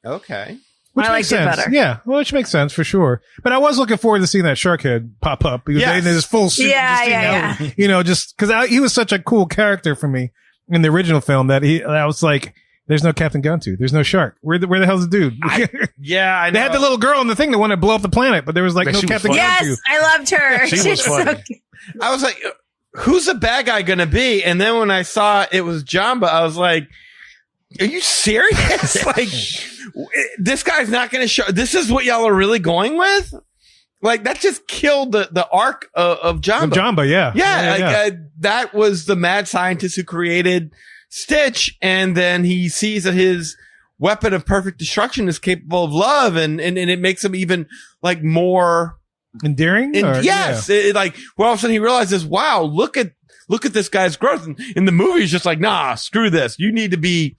Okay. Which I liked it better. Yeah, well, which makes sense for sure. But I was looking forward to seeing that shark head pop up because in his full suit. Yeah. You know, just because he was such a cool character for me in the original film that I was like, there's no Captain Gantu. There's no shark. Where the hell's the dude? I know. They had the little girl in the thing that wanted to blow up the planet, but there was like no Captain Gantu. Yes, I loved her. She was funny. I was like, who's the bad guy going to be? And then when I saw it was Jamba, I was like, are you serious? Like, this guy's not going to show. This is what y'all are really going with? Like, that just killed the arc of Jamba. Jamba, yeah. Yeah. That was the mad scientist who created Stitch. And then he sees that his weapon of perfect destruction is capable of love. And it makes him even like more endearing. Yes. Yeah. Like, well, all of a sudden he realizes, wow, look at this guy's growth. And in the movie, he's just like, nah, screw this. You need to be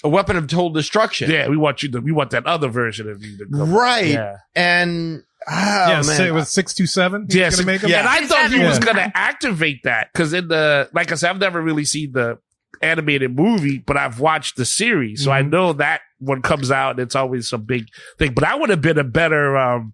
a weapon of total destruction. Yeah, we want that other version of you to come. Right. Yeah. And man. it was 627. Yes. Gonna make him? Yeah. And I thought he was Yeah. going to activate that because like I said, I've never really seen the animated movie, but I've watched the series. So I know that one comes out and it's always some big thing. But I would have been a better,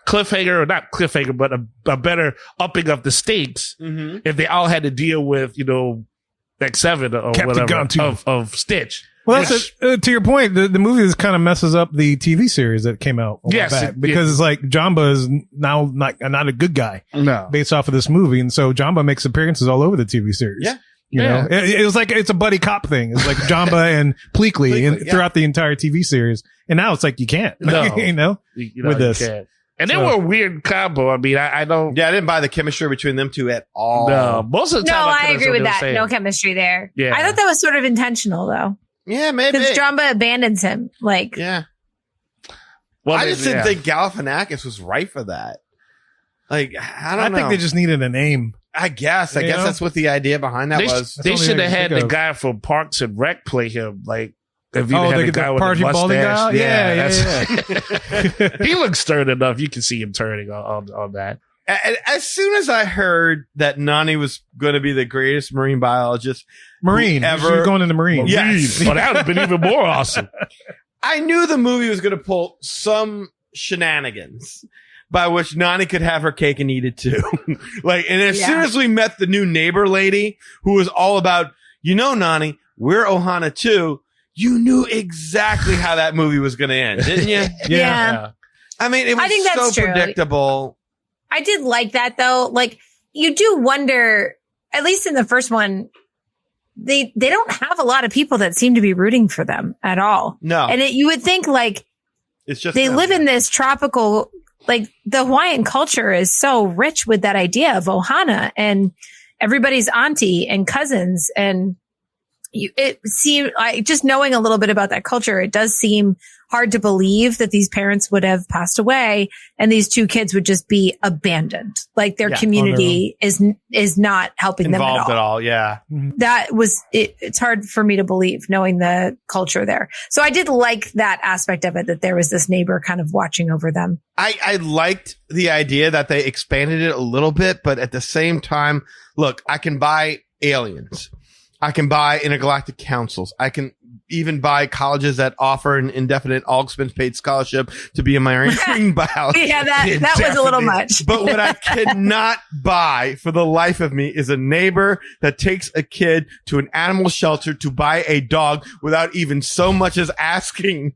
cliffhanger, or not cliffhanger, but a better upping of the stakes if they all had to deal with, X7 or Captain whatever Gantu. of Stitch. Well, that's to your point. The movie just kind of messes up the TV series that came out a while back because it's like Jamba is now not a good guy based off of this movie, and so Jamba makes appearances all over the TV series. Yeah. You know, it was like it's a buddy cop thing. It's like Jamba and Pleakley throughout the entire TV series, and now it's like you can't. No. With this. Can't. And they were a weird combo. I mean, I don't. Yeah, I didn't buy the chemistry between them two at all. No, most of the time. I agree with that. No chemistry there. Yeah. I thought that was sort of intentional though. Yeah, maybe. Because Jamba abandons him. Like, yeah. Well, I just didn't think Galifianakis was right for that. Like, I don't know. I think they just needed a name. I guess that's what the idea behind that was. They should have had the guy from Parks and Rec play him. Like, if you had the guy with the mustache. Yeah. He looks stern enough. You can see him turning on that. As soon as I heard that Nani was going to be the greatest marine biologist ever going into Marine. Yes. Well, that would have been even more awesome. I knew the movie was going to pull some shenanigans by which Nani could have her cake and eat it too. And as soon as we met the new neighbor lady who was all about, Nani, we're Ohana too. You knew exactly how that movie was going to end, didn't you? Yeah. I mean, it was so true. predictable. I did like that though. Like, you do wonder at least in the first one, they don't have a lot of people that seem to be rooting for them at all. No. And you would think like It's just they them. live in this tropical, like the Hawaiian culture is so rich with that idea of ohana and everybody's auntie and cousins. And it seemed like just knowing a little bit about that culture, it does seem hard to believe that these parents would have passed away and these two kids would just be abandoned. Like their community is not helping involved them at all. Yeah. That was it's hard for me to believe knowing the culture there. So I did like that aspect of it, that there was this neighbor kind of watching over them. I liked the idea that they expanded it a little bit, but at the same time, look, I can buy aliens. I can buy intergalactic councils. I can even buy colleges that offer an indefinite all expense paid scholarship to be a marine biologist. Yeah, that was a little much. But what I cannot buy for the life of me is a neighbor that takes a kid to an animal shelter to buy a dog without even so much as asking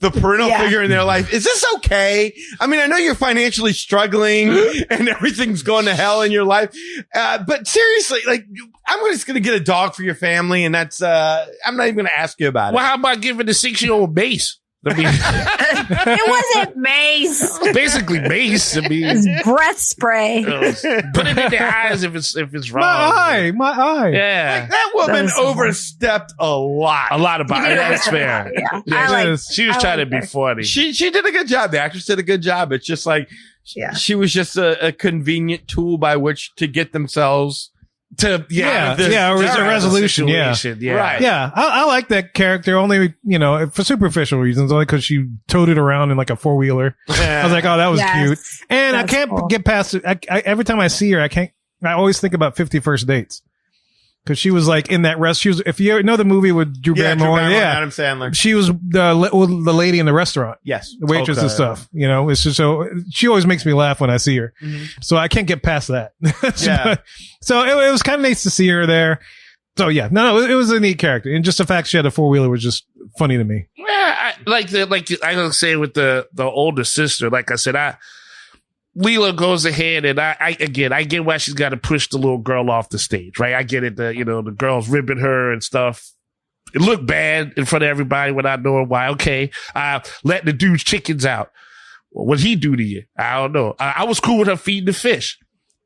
the parental figure in their life, is this okay? I mean, I know you're financially struggling and everything's going to hell in your life. But seriously, like, I'm just going to get a dog for your family. And that's, I'm not even going to ask you about it. Well, how about giving the 6-year-old mace? I mean, It wasn't mace. basically mace. I It mean, was breath spray. put it in their eyes if it's wrong. My eye. Yeah, That woman That was so overstepped a lot. a lot about it. That's fair. Yeah. Yeah, I like- she was I trying like to be her. funny. She did a good job. The actress did a good job. It's just like, Yeah. she was just a convenient tool by which to get themselves To Yeah, this yeah, it was a terrible resolution. Yeah. situation, yeah. Right. Yeah, I like that character only, for superficial reasons, only because she toted around in like a 4-wheeler. I was like, oh, that was Yes, cute. And I that's can't cool. get past it. Every time I see her, I always think about 50 First Dates. Because she was like in that if you know the movie with Drew Barrymore, and Adam Sandler. she was the lady in the restaurant. Yes. The waitress and Okay. stuff, it's just so she always makes me laugh when I see her. So I can't get past that. Yeah. So it was kind of nice to see her there. So yeah, no, it was a neat character. And just the fact she had a 4-wheeler was just funny to me. Yeah, I was saying with the older sister, like I said, Lilo goes ahead and I get why she's got to push the little girl off the stage, right? I get it. The girl's ribbing her and stuff. It looked bad in front of everybody without knowing why. Okay. Let the dude's chickens out. What'd he do to you? I don't know. I was cool with her feeding the fish,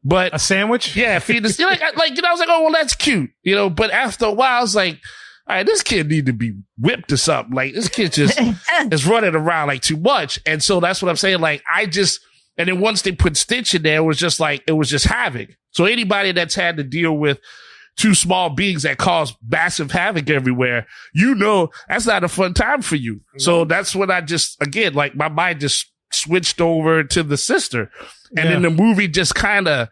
but A sandwich? yeah, feeding the, I was like, oh, well, that's cute, but after a while, I was like, all right, this kid need to be whipped or something. Like this kid just is running around like too much. And so that's what I'm saying. Like and then once they put Stitch in there, it was just havoc. So anybody that's had to deal with two small beings that cause massive havoc everywhere, that's not a fun time for you. So that's when I my mind just switched over to the sister. And then the movie just kind of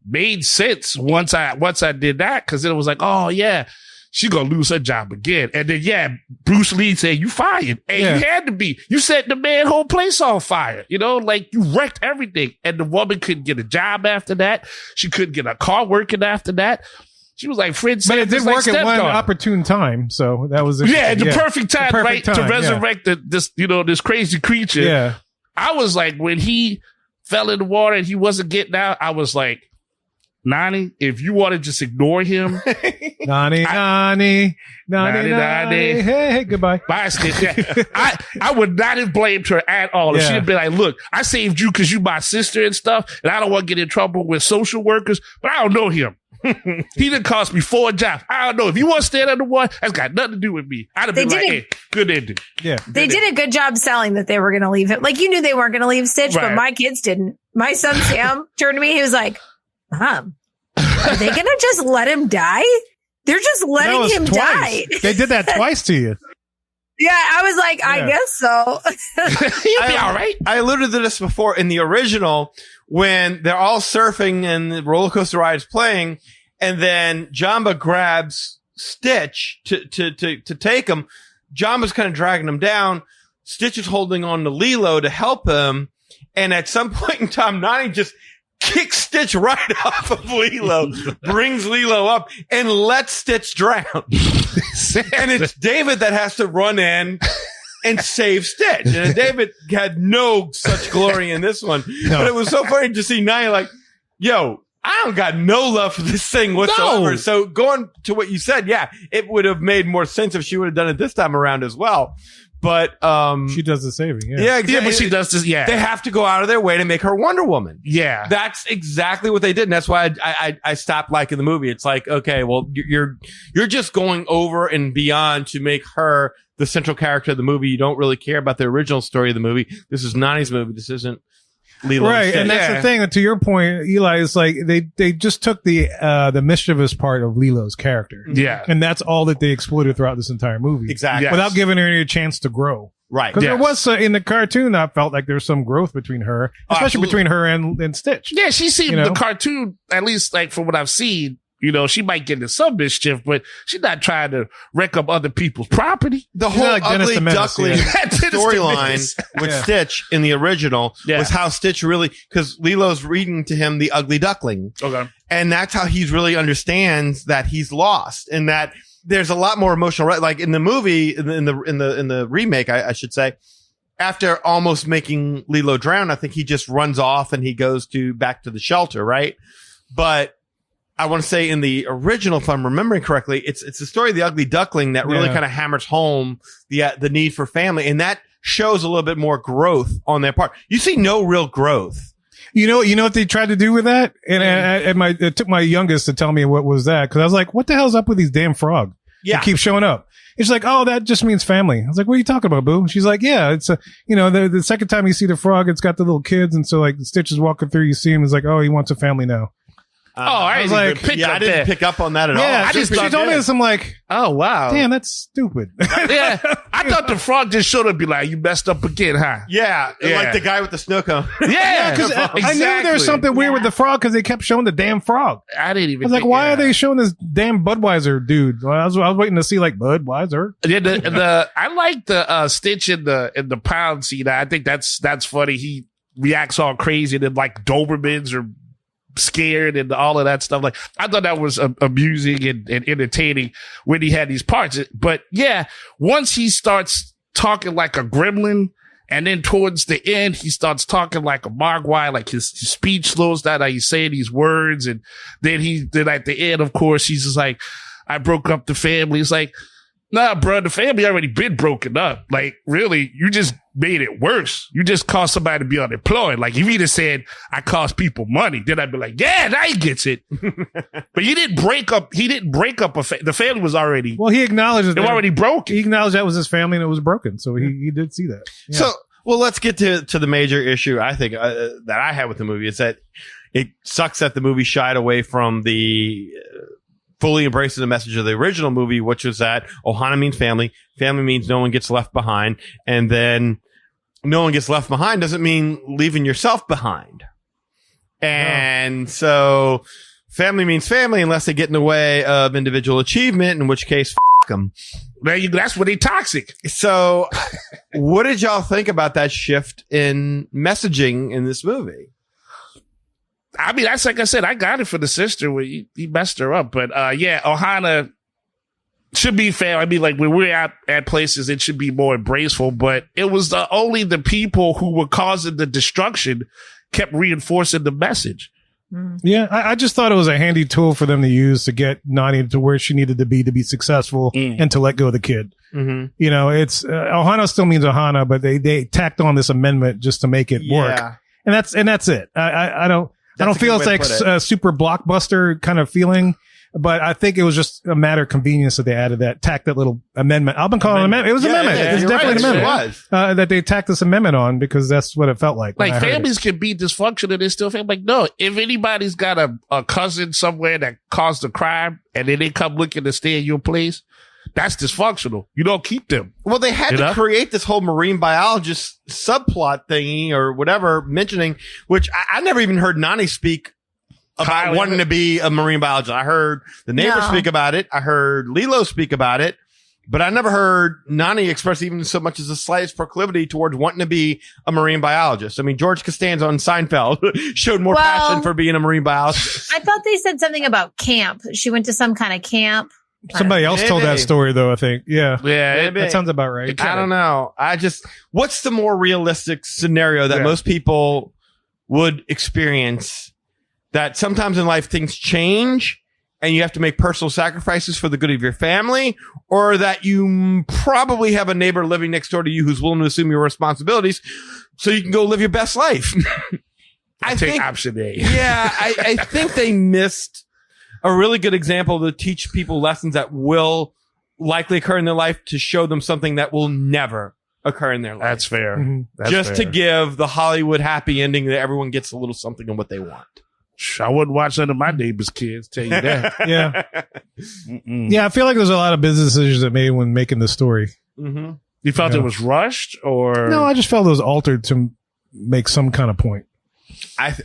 made sense once I did that. Cause then it was like, oh yeah, she's going to lose her job again. And then, Bruce Lee said, you fired. And you had to be. You set the man whole place on fire. You wrecked everything. And the woman couldn't get a job after that. She couldn't get a car working after that. She was like, Fred said, But it did work at one opportune time. So that was the perfect time, right? To resurrect this crazy creature. Yeah. I was like, when he fell in the water and he wasn't getting out, I was like, Nani, if you want to just ignore him, Nani. Hey, goodbye. bye, Stitch. Yeah. I would not have blamed her at all. If she'd have been like, look, I saved you because you my sister and stuff, and I don't want to get in trouble with social workers, but I don't know him. He done cost me 4 jobs. I don't know. If you want to stand under one, that's got nothing to do with me. I'd have been like, hey, good ending. Yeah. They did a good job selling that they were going to leave him. Like you knew they weren't going to leave Stitch, Right. but my kids didn't. My son Sam turned to me. He was like, Mom, are they going to just let him die? They're just That letting was him twice. die. They did that twice to you. Yeah, I was like, I Yeah. guess so. He'll be all right. I alluded to this before in the original when they're all surfing and the roller coaster ride is playing, and then Jamba grabs Stitch to take him. Jamba's kind of dragging him down. Stitch is holding on to Lilo to help him, and at some point in time, Nani just kicks Stitch right off of Lilo, brings Lilo up, and lets Stitch drown. And it's David that has to run in and save Stitch. And David had no such glory in this one. But it was so funny to see Nani like, yo, I don't got no love for this thing whatsoever. No. So going to what you said, yeah, it would have made more sense if she would have done it this time around as well. But she does the saving. Yeah. yeah, exactly. Yeah, but she does this. Yeah. They have to go out of their way to make her Wonder Woman. Yeah. That's exactly what they did, and that's why I stopped liking the movie. It's like, okay, well, you're just going over and beyond to make her the central character of the movie. You don't really care about the original story of the movie. This is Nani's movie. This isn't Lilo. Right, and that's the thing. To your point, Eli, is like they just took the mischievous part of Lilo's character, Yeah. and that's all that they exploited throughout this entire movie, Exactly. Yes. without giving her any chance to grow. Right. Because Yeah. there was in the cartoon, I felt like there was some growth between her, especially absolutely. between her and Stitch. Yeah, she seemed You know? the cartoon, at least like from what I've seen, she might get into some mischief, but she's not trying to wreck up other people's property. The She's whole not like Dennis ugly the Menace, duckling yeah. Dennis the storyline Menace. with Yeah. Stitch in the original Yeah. was how Stitch really, because Lilo's reading to him the ugly duckling. Okay. And that's how he really understands that he's lost, and that there's a lot more emotional, right? Like in the movie, in the remake, I should say, after almost making Lilo drown, I think he just runs off and he goes back to the shelter, right? But I want to say in the original, if I'm remembering correctly, it's the story of the ugly duckling that really Yeah. kind of hammers home the need for family, and that shows a little bit more growth on their part. You see no real growth. You know what they tried to do with that, and it took my youngest to tell me what was that, because I was like, "What the hell's up with these damn frogs? Yeah. They keep showing up." It's like, "Oh, that just means family." I was like, "What are you talking about, boo?" She's like, "Yeah, it's the second time you see the frog, it's got the little kids, and so like Stitch is walking through, you see him, it's like, oh, he wants a family now." I was didn't like, even pick Yeah, up I didn't that. pick up on that at all. Yeah, I she just thought told me that. this. I'm like, Oh, wow. damn, that's stupid. Yeah. I thought the frog just showed up and be like, you messed up again, huh? Yeah, Yeah. like the guy with the snow cone. Yeah. Because I knew there exactly. was something weird with the frog because they kept showing the damn frog. I didn't even I was like, think- why yeah. are they showing this damn Budweiser dude? Well, I was waiting to see like Budweiser. Yeah, I like the Stitch in the pound scene. I think that's funny. He reacts all crazy and then like Dobermans are scared and all of that stuff. Like I thought that was amusing and entertaining when he had these parts. But yeah, once he starts talking like a gremlin, and then towards the end he starts talking like a Mogwai, like his speech slows down, like he's saying these words, and then at the end, of course, he's just like, I broke up the family. It's like, nah, bro, the family already been broken up. Like, really, you just made it worse. You just caused somebody to be unemployed. Like, if he'd have said, I cost people money, then I'd be like, yeah, now he gets it. But he didn't break up the family was already, Well, he acknowledges they were already broken. He acknowledged that was his family and it was broken, so he did see that. Yeah. So, well, let's get to the major issue I think that I had with the movie. Is that it sucks that the movie shied away from the fully embracing the message of the original movie, which was that Ohana means family. Family means no one gets left behind. And then no one gets left behind doesn't mean leaving yourself behind. And so family means family unless they get in the way of individual achievement, in which case, f them. That's when they toxic. So what did y'all think about that shift in messaging in this movie? I mean, that's like I said, I got it for the sister where he messed her up. But yeah, Ohana should be fair. I mean, like when we're at places, it should be more embraceful. But it was only the people who were causing the destruction kept reinforcing the message. Yeah, I just thought it was a handy tool for them to use to get Nani to where she needed to be successful and to let go of the kid. Mm-hmm. You know, it's Ohana still means Ohana, but they tacked on this amendment just to make it work, and that's it. I don't feel it's like a super blockbuster kind of feeling, but I think it was just a matter of convenience that they added that little amendment. I've been calling it an amendment. It was an amendment. Yeah, It's you're definitely right. an It amendment. was. That they tacked this amendment on because that's what it felt like. when I Like heard it. families can be dysfunctional and they're still family. Like, no, if anybody's got a cousin somewhere that caused a crime and then they come looking to stay in your place, that's dysfunctional. You don't keep them. Well, they had You to know? create this whole marine biologist subplot thingy or whatever mentioning, which I never even heard Nani speak about Highly wanting of it. to be a marine biologist. I heard the neighbor No. speak about it. I heard Lilo speak about it, but I never heard Nani express even so much as the slightest proclivity towards wanting to be a marine biologist. I mean, George Costanza on Seinfeld showed more Well- passion for being a marine biologist. I thought they said something about camp. She went to some kind of camp. Somebody else told that Maybe. story though. I think. Yeah, Yeah. Maybe. that sounds about right. I don't know. What's the more realistic scenario that Yeah. most people would experience that sometimes in life things change and you have to make personal sacrifices for the good of your family, or that you probably have a neighbor living next door to you who's willing to assume your responsibilities so you can go live your best life. I think option A. Yeah, I think they missed a really good example to teach people lessons that will likely occur in their life, to show them something that will never occur in their life. That's fair. That's Just fair. to give the Hollywood happy ending that everyone gets a little something on what they want. I wouldn't watch none of my neighbors' kids, tell you that. Yeah. Yeah, I feel like there's a lot of business decisions that made when making this story. Mm-hmm. You felt Yeah. it was rushed, or No, I just felt it was altered to make some kind of point.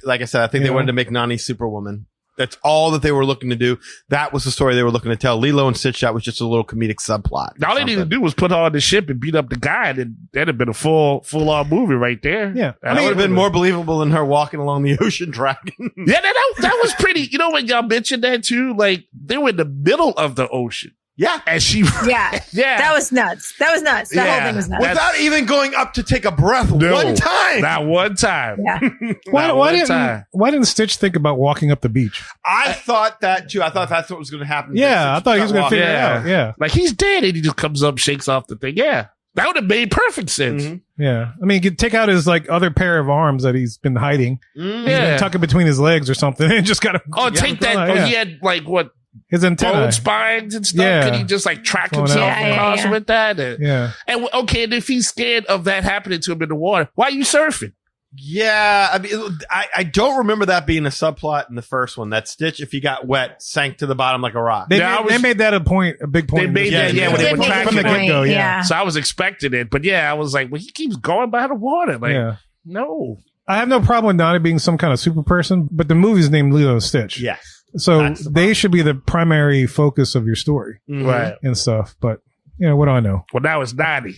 Like I said, I think they Yeah. wanted to make Nani Superwoman. That's all that they were looking to do. That was the story they were looking to tell. Lilo and Stitch, that was just a little comedic subplot. all they needed to do was put her on the ship and beat up the guy, and that'd have been a full on movie right there. Yeah. That would have been more believable than her walking along the ocean dragon. Yeah, that was pretty. You know when y'all mentioned that too? Like they were in the middle of the ocean. Yeah. And she, Yeah. yeah. That was nuts. That whole Yeah. thing was nuts. Without even going up to take a breath No, one time. Not one time. Yeah. Why didn't Stitch think about walking up the beach? I thought that too. I thought that's what was going to happen. Yeah, I thought he was going to figure it Yeah. out. Yeah. Like he's dead and he just comes up, shakes off the thing. Yeah. That would have made perfect sense. Mhm. Yeah. I mean, you could take out his like other pair of arms that he's been hiding, Yeah. tuck it between his legs or something, and just got to Take that. Yeah. He had like what? his antenna. Bone spines and stuff. Yeah. Could he just like track Going himself out. across Yeah. with that? And, Yeah. and okay, and if he's scared of that happening to him in the water, why are you surfing? Yeah, I mean, I don't remember that being a subplot in the first one. That Stitch, if he got wet, sank to the bottom like a rock. They, Yeah, I made, was- they made that a big point. They in made this that, movie. yeah, when they Did were make tracking from the a point, get-go, yeah. yeah. So I was expecting it, but yeah, I was like, well, he keeps going by the water. Like, Yeah. no. I have no problem with Donnie being some kind of super person, but the movie's named Lilo and Stitch. Yes. So That's the they should be the primary focus of your story Mhm. Right. and stuff. But, you know, what do I know? Well, now it's 90.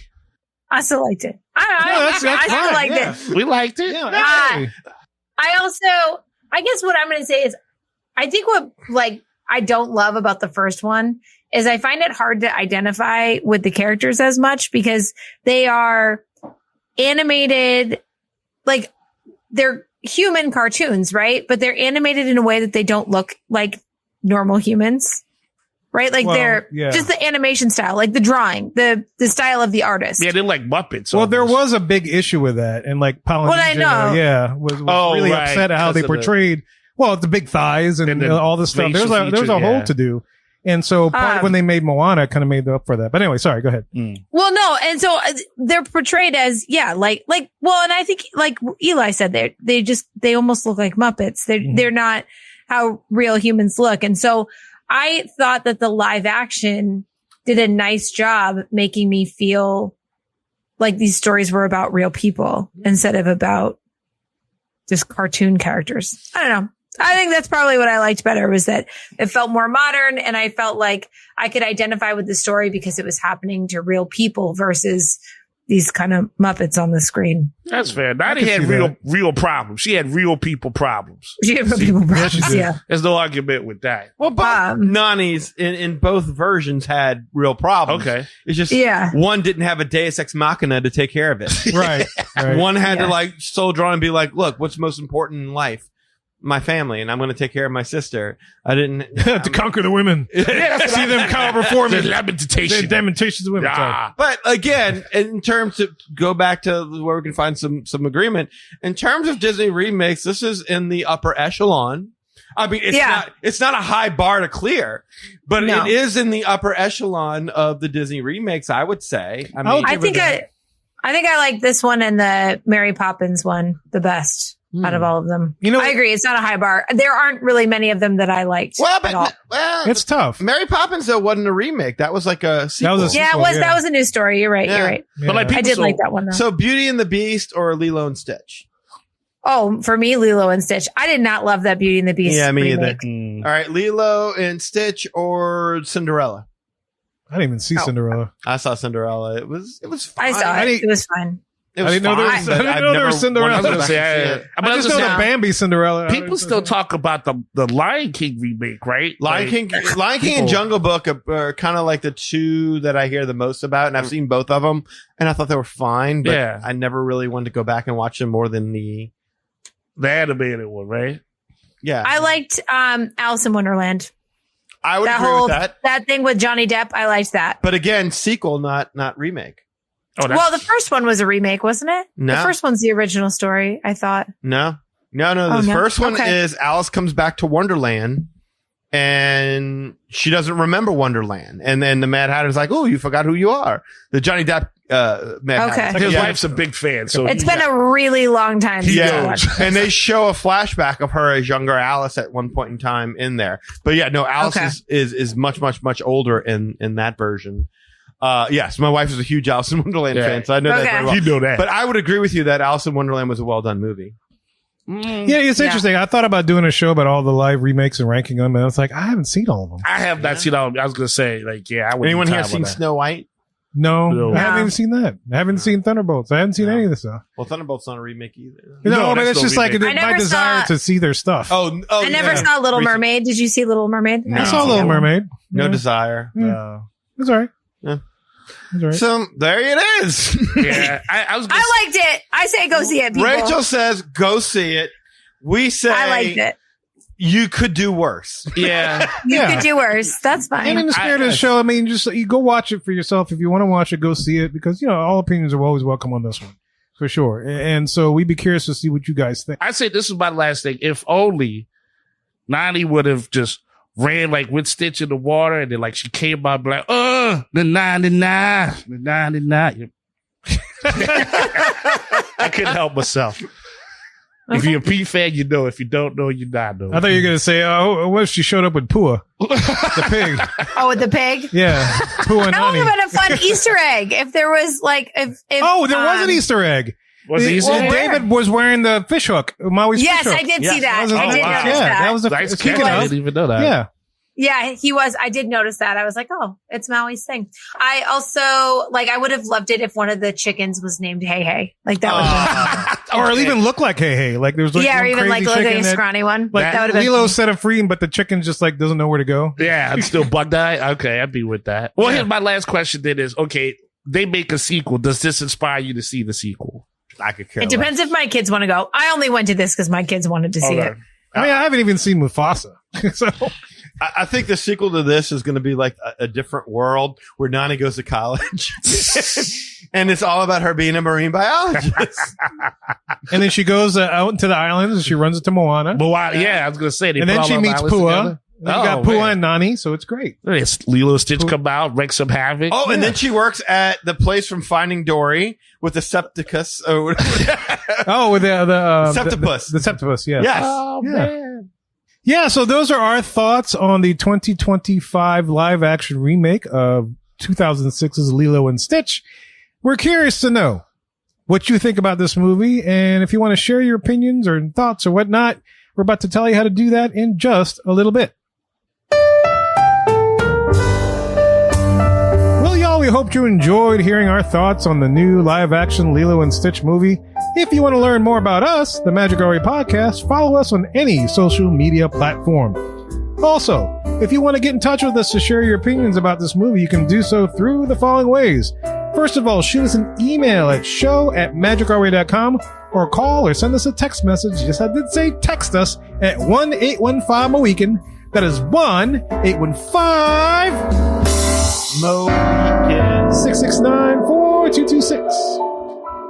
I still liked it. I still fine, liked yeah. it. We liked it. Yeah, Ah. I guess what I'm going to say is, I think what like I don't love about the first one is I find it hard to identify with the characters as much because they are animated, like they're human cartoons, right? But they're animated in a way that they don't look like normal humans, right? Like Well, they're yeah. just the animation style, like the drawing, the style of the artist. Yeah, they're like Muppets. Well, there almost. was a big issue with that, and like Polynesia, I know. was Oh, really right, upset at how they 'cause of the- portrayed. Well, the big thighs and And the all this stuff. There was facial a features, whole yeah. to do, and so part of when they made Moana, kind of made up for that. But anyway, sorry, go ahead. Well, no, and so they're portrayed as well, and I think like Eli said, they almost look like Muppets. They're not how real humans look, and so I thought that the live action did a nice job making me feel like these stories were about real people instead of about just cartoon characters. I don't know. I think that's probably what I liked better was that it felt more modern and I felt like I could identify with the story because it was happening to real people versus these kind of Muppets on the screen. That's fair. Nani can had see real problems. She had real people problems. Real people problems, she did. yeah. There's no argument with that. Well, both Nani's in both versions had real problems. Okay. It's just Yeah. one didn't have a Deus Ex Machina to take care of it. Right, right. One had to Yeah. like soldier on and be like, look, what's most important in life? My family, and I'm going to take care of my sister. I didn't. to conquer the women. See them come before me. The lamentation. The demonstrations of women. Sorry. Ah. But again, in terms of go back to where we can find some agreement, in terms of Disney remakes, this is in the upper echelon. I mean, it's not a high bar to clear, but No. it is in the upper echelon of the Disney remakes, I would say. I mean, I think I like this one and the Mary Poppins one the best out of all of them. You know- I agree. It's not a high bar. There aren't really many of them that I liked well, at all. but It's tough. Mary Poppins though wasn't a remake. That was like a sequel. That was a Yeah, sequel, that was a new story. You're right. Yeah. You're right. But like Yeah. I people, did like that one though. So Beauty and the Beast or Lilo and Stitch? Oh, for me, Lilo and Stitch. I did not love that Beauty and the Beast. Yeah, me either. remake. All right, Lilo and Stitch or Cinderella? I didn't even see Cinderella. I saw Cinderella. It was fine. I saw I it. didn't- It was fine. It was I didn't know there fine, was- but I didn't I've know there never was Cinderella. wanted to I was go gonna back say, and see it. I I just know know. the Bambi Cinderella. people still talk about the Lion King remake, right? Lion King and people- Jungle Book are kind of like the two that I hear the most about, and I've seen both of them, and I thought they were fine, but Yeah. I never really wanted to go back and watch them more than the. The animated one, right? Yeah. I liked Alice in Wonderland. I would agree with that. Thing with Johnny Depp, I liked that. But again, sequel, not remake. Oh, Well, the first one was a remake, wasn't it? No. The first one's the original story, I thought. No. The no? first one Okay. is Alice comes back to Wonderland and she doesn't remember Wonderland. And then the Mad Hatter's like, oh, you forgot who you are. The Johnny Depp Mad Okay. Hatter. His Yeah. wife's a big fan, so It's been a really long time since I Yeah. watched. And they show a flashback of her as younger Alice at one point in time in there. But yeah, no, Alice Okay. is much, much, much older in that version. Yes, my wife is a huge Alice in Wonderland fan, so I know that Okay. very well. you know that. But I would agree with you that Alice in Wonderland was a well done movie. Yeah, it's interesting. I thought about doing a show about all the live remakes and ranking them, and I was like, I haven't seen all of them. I have not seen all. I was gonna say, like, yeah, I wouldn't Anyone have here time seen on that. Snow White? No, No. I haven't even seen that. I haven't seen Thunderbolts. I haven't seen any of this stuff. Well, Thunderbolt's not a remake either. No, No, but that's it's no just like remake. I my never desire saw- to see their stuff. I never saw Little Mermaid. Did you see Little Mermaid? No. I saw Little Mermaid. No Yeah. desire. Yeah. It's all right. Yeah. It's all right. So there it is. Yeah, I was. Gonna I liked it. I say go see it, people. Rachel says, go see it. We say I liked it. you could do worse. Yeah, You Yeah. could do worse. That's fine. And in the spirit of the show, I mean, just you go watch it for yourself. If you want to watch it, go see it because, all opinions are always welcome on this one for sure. And so we'd be curious to see what you guys think. I'd say this is my last thing. If only Nani would have just ran like with Stitch in the water, and then like she came by like, the 99, the 99. I couldn't help myself. If you're a P fan, you know. If you don't know, you not know. I thought you were going to say, what if she showed up with Pua, the pig? Oh, with the pig? Yeah, Pua and That would Nani. have been a fun Easter egg if there was like if Oh, there was an Easter egg. Was it easy? Well, Where? David was wearing the fish hook, Maui's Yes, fish hook. I did Yes, see that. That was I his did name. notice Yeah, that. that was the Nice speaking catch. I of. didn't even know that. Yeah. Yeah, he was. I did notice that. I was like, oh, it's Maui's thing. I also, I would have loved it if one of the chickens was named Hey Hey. Like, that would have Or even look like Hey. Like there was been, like yeah, or one even like crazy look like chicken a that, scrawny one. like that would have been Lilo set him free, but the chicken just like doesn't know where to go. Yeah, I'm still bugged out. Okay, I'd be with that. Well, here's my last question then is, okay, they make a sequel. Does this inspire you to see the sequel? I could care It depends if my kids want to go. I only went to this because my kids wanted to see Okay. it. I mean, I haven't even seen Mufasa. So I think the sequel to this is going to be like a different world where Nani goes to college. And it's all about her being a marine biologist. and then she goes out into the islands and she runs into Moana. But why? Yeah, I was gonna say. They And put then all she of meets Alice Pua. together. And then you got Pua and Nani, so it's great. It's Lilo and Stitch come out, wreak some havoc. Oh, and then she works at the place from Finding Dory with the Septicus. Or whatever. Oh, with the Septipus. The Septipus, yes. Yes. Oh, Yeah. man. Yeah, so those are our thoughts on the 2025 live action remake of 2006's Lilo and Stitch. We're curious to know what you think about this movie, and if you want to share your opinions or thoughts or whatnot, we're about to tell you how to do that in just a little bit. Well, y'all, we hope you enjoyed hearing our thoughts on the new live action Lilo and Stitch movie. If you want to learn more about us, the Magic Hour Podcast, follow us on any social media platform. Also, if you want to get in touch with us to share your opinions about this movie, you can do so through the following ways. First of all, shoot us an email at show@magicourway.com or call or send us a text message. Yes, I did say text us at 1-815-MOWEEKEN. That is 1-815-669-4226.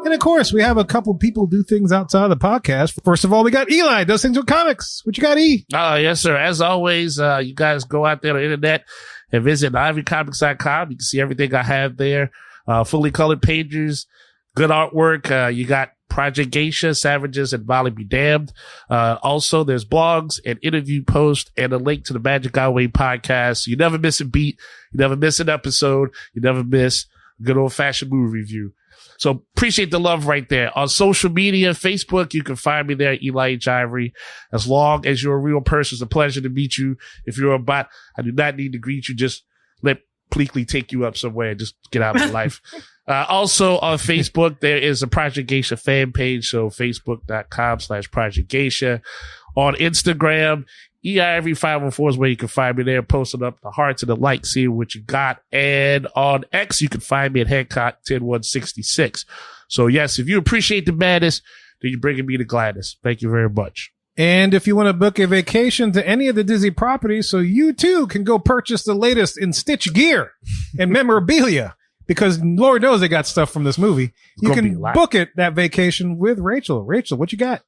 And of course, we have a couple people do things outside of the podcast. First of all, we got Eli, does things with comics. What you got, E? Yes, sir. As always, you guys go out there on the internet and visit ivycomics.com. You can see everything I have there. Fully colored pages, good artwork. You got Project Geisha, Savages, and Molly Be Damned. Also, there's blogs and interview posts and a link to the Magic Our Way podcast. You never miss a beat. You never miss an episode. You never miss a good old fashioned movie review. So appreciate the love right there. On social media, Facebook, you can find me there, Eli H. Ivory. As long as you're a real person, it's a pleasure to meet you. If you're a bot, I do not need to greet you. Just let Pleakley take you up somewhere and just get out of my life. Also on Facebook, there is a Project Geisha fan page. So facebook.com/Project Geisha. On Instagram, EIvery514 is where you can find me there, posting up the hearts and the likes, seeing what you got. And on X, you can find me at Hancock10166. So yes, if you appreciate the madness, then you're bringing me the gladness. Thank you very much. And if you want to book a vacation to any of the Disney properties so you too can go purchase the latest in Stitch gear and memorabilia, because Lord knows they got stuff from this movie, you can book that vacation with Rachel. Rachel, what you got?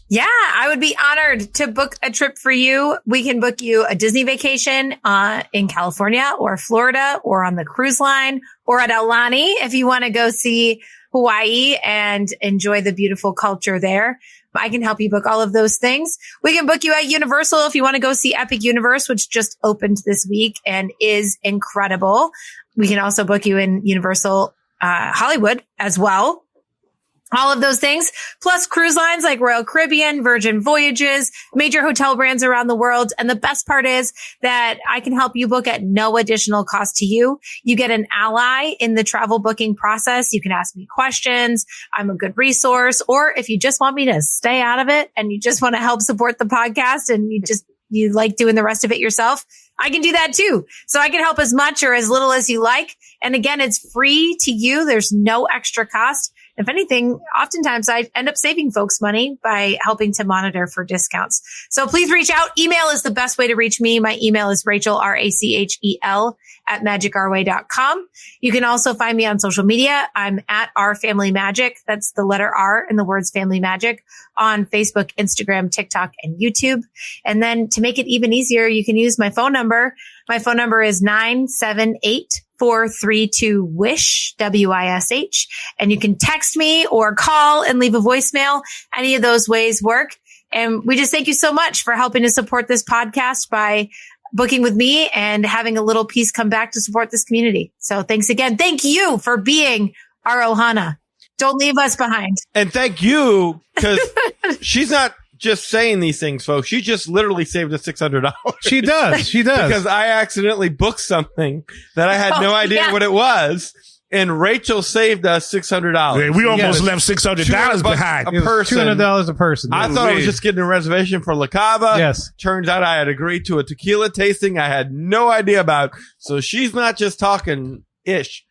Yeah, I would be honored to book a trip for you. We can book you a Disney vacation in California or Florida or on the cruise line or at Aulani if you want to go see Hawaii and enjoy the beautiful culture there. I can help you book all of those things. We can book you at Universal if you want to go see Epic Universe, which just opened this week and is incredible. We can also book you in Universal Hollywood as well. All of those things, plus cruise lines like Royal Caribbean, Virgin Voyages, major hotel brands around the world. And the best part is that I can help you book at no additional cost to you. You get an ally in the travel booking process. You can ask me questions. I'm a good resource. Or if you just want me to stay out of it and you just want to help support the podcast and you like doing the rest of it yourself, I can do that too. So I can help as much or as little as you like. And again, it's free to you. There's no extra cost. If anything, oftentimes I end up saving folks money by helping to monitor for discounts. So please reach out. Email is the best way to reach me. My email is Rachel, RACHEL @magicourway.com. You can also find me on social media. I'm at Our Family Magic. That's the letter R in the words Family Magic on Facebook, Instagram, TikTok, and YouTube. And then to make it even easier, you can use my phone number. My phone number is 978-432-WISH, WISH. And you can text me or call and leave a voicemail. Any of those ways work. And we just thank you so much for helping to support this podcast by booking with me and having a little piece come back to support this community. So thanks again. Thank you for being our Ohana. Don't leave us behind. And thank you, because she's not just saying these things, folks. She just literally saved us $600. She does. Because I accidentally booked something that I had no idea what it was. And Rachel saved us $600. Yeah, we almost left $600 behind. A person. $200 a person. I thought I was just getting a reservation for La Cava. Yes. Turns out I had agreed to a tequila tasting I had no idea about. So she's not just talking ish.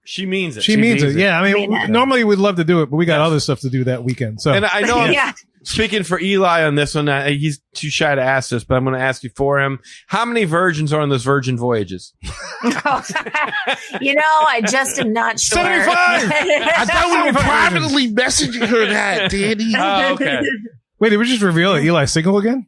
She means it. She means it. Yeah. I mean, normally we'd love to do it, but we got other stuff to do that weekend. So, and I know I'm speaking for Eli on this one. He's too shy to ask this, but I'm going to ask you for him. How many virgins are on those Virgin Voyages? I just am not sure. 75. I thought we were privately messaging her that, Danny. Oh, okay. Wait, did we just reveal that Eli's single again?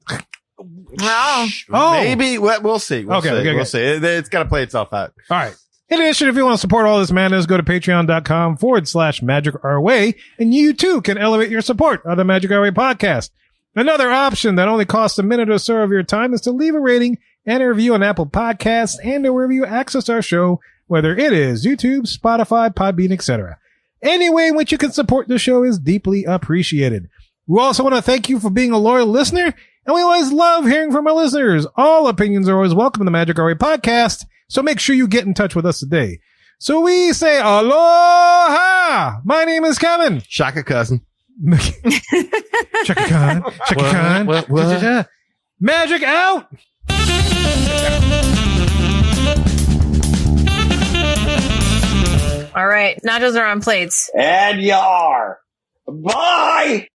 Oh, maybe. We'll see. We'll see. It's got to play itself out. All right. In addition, if you want to support all this madness, go to patreon.com/Magic Our Way, and you too can elevate your support of the Magic Our Way podcast. Another option that only costs a minute or so of your time is to leave a rating and a review on Apple Podcasts and wherever you access our show, whether it is YouTube, Spotify, Podbean, etc. Any way in which you can support the show is deeply appreciated. We also want to thank you for being a loyal listener, and we always love hearing from our listeners. All opinions are always welcome in the Magic Our Way podcast. So make sure you get in touch with us today. So we say aloha. My name is Kevin. Shaka cousin. Chaka Khan. Chaka Khan. Magic out. all right. Nachos are on plates. And yar. Bye.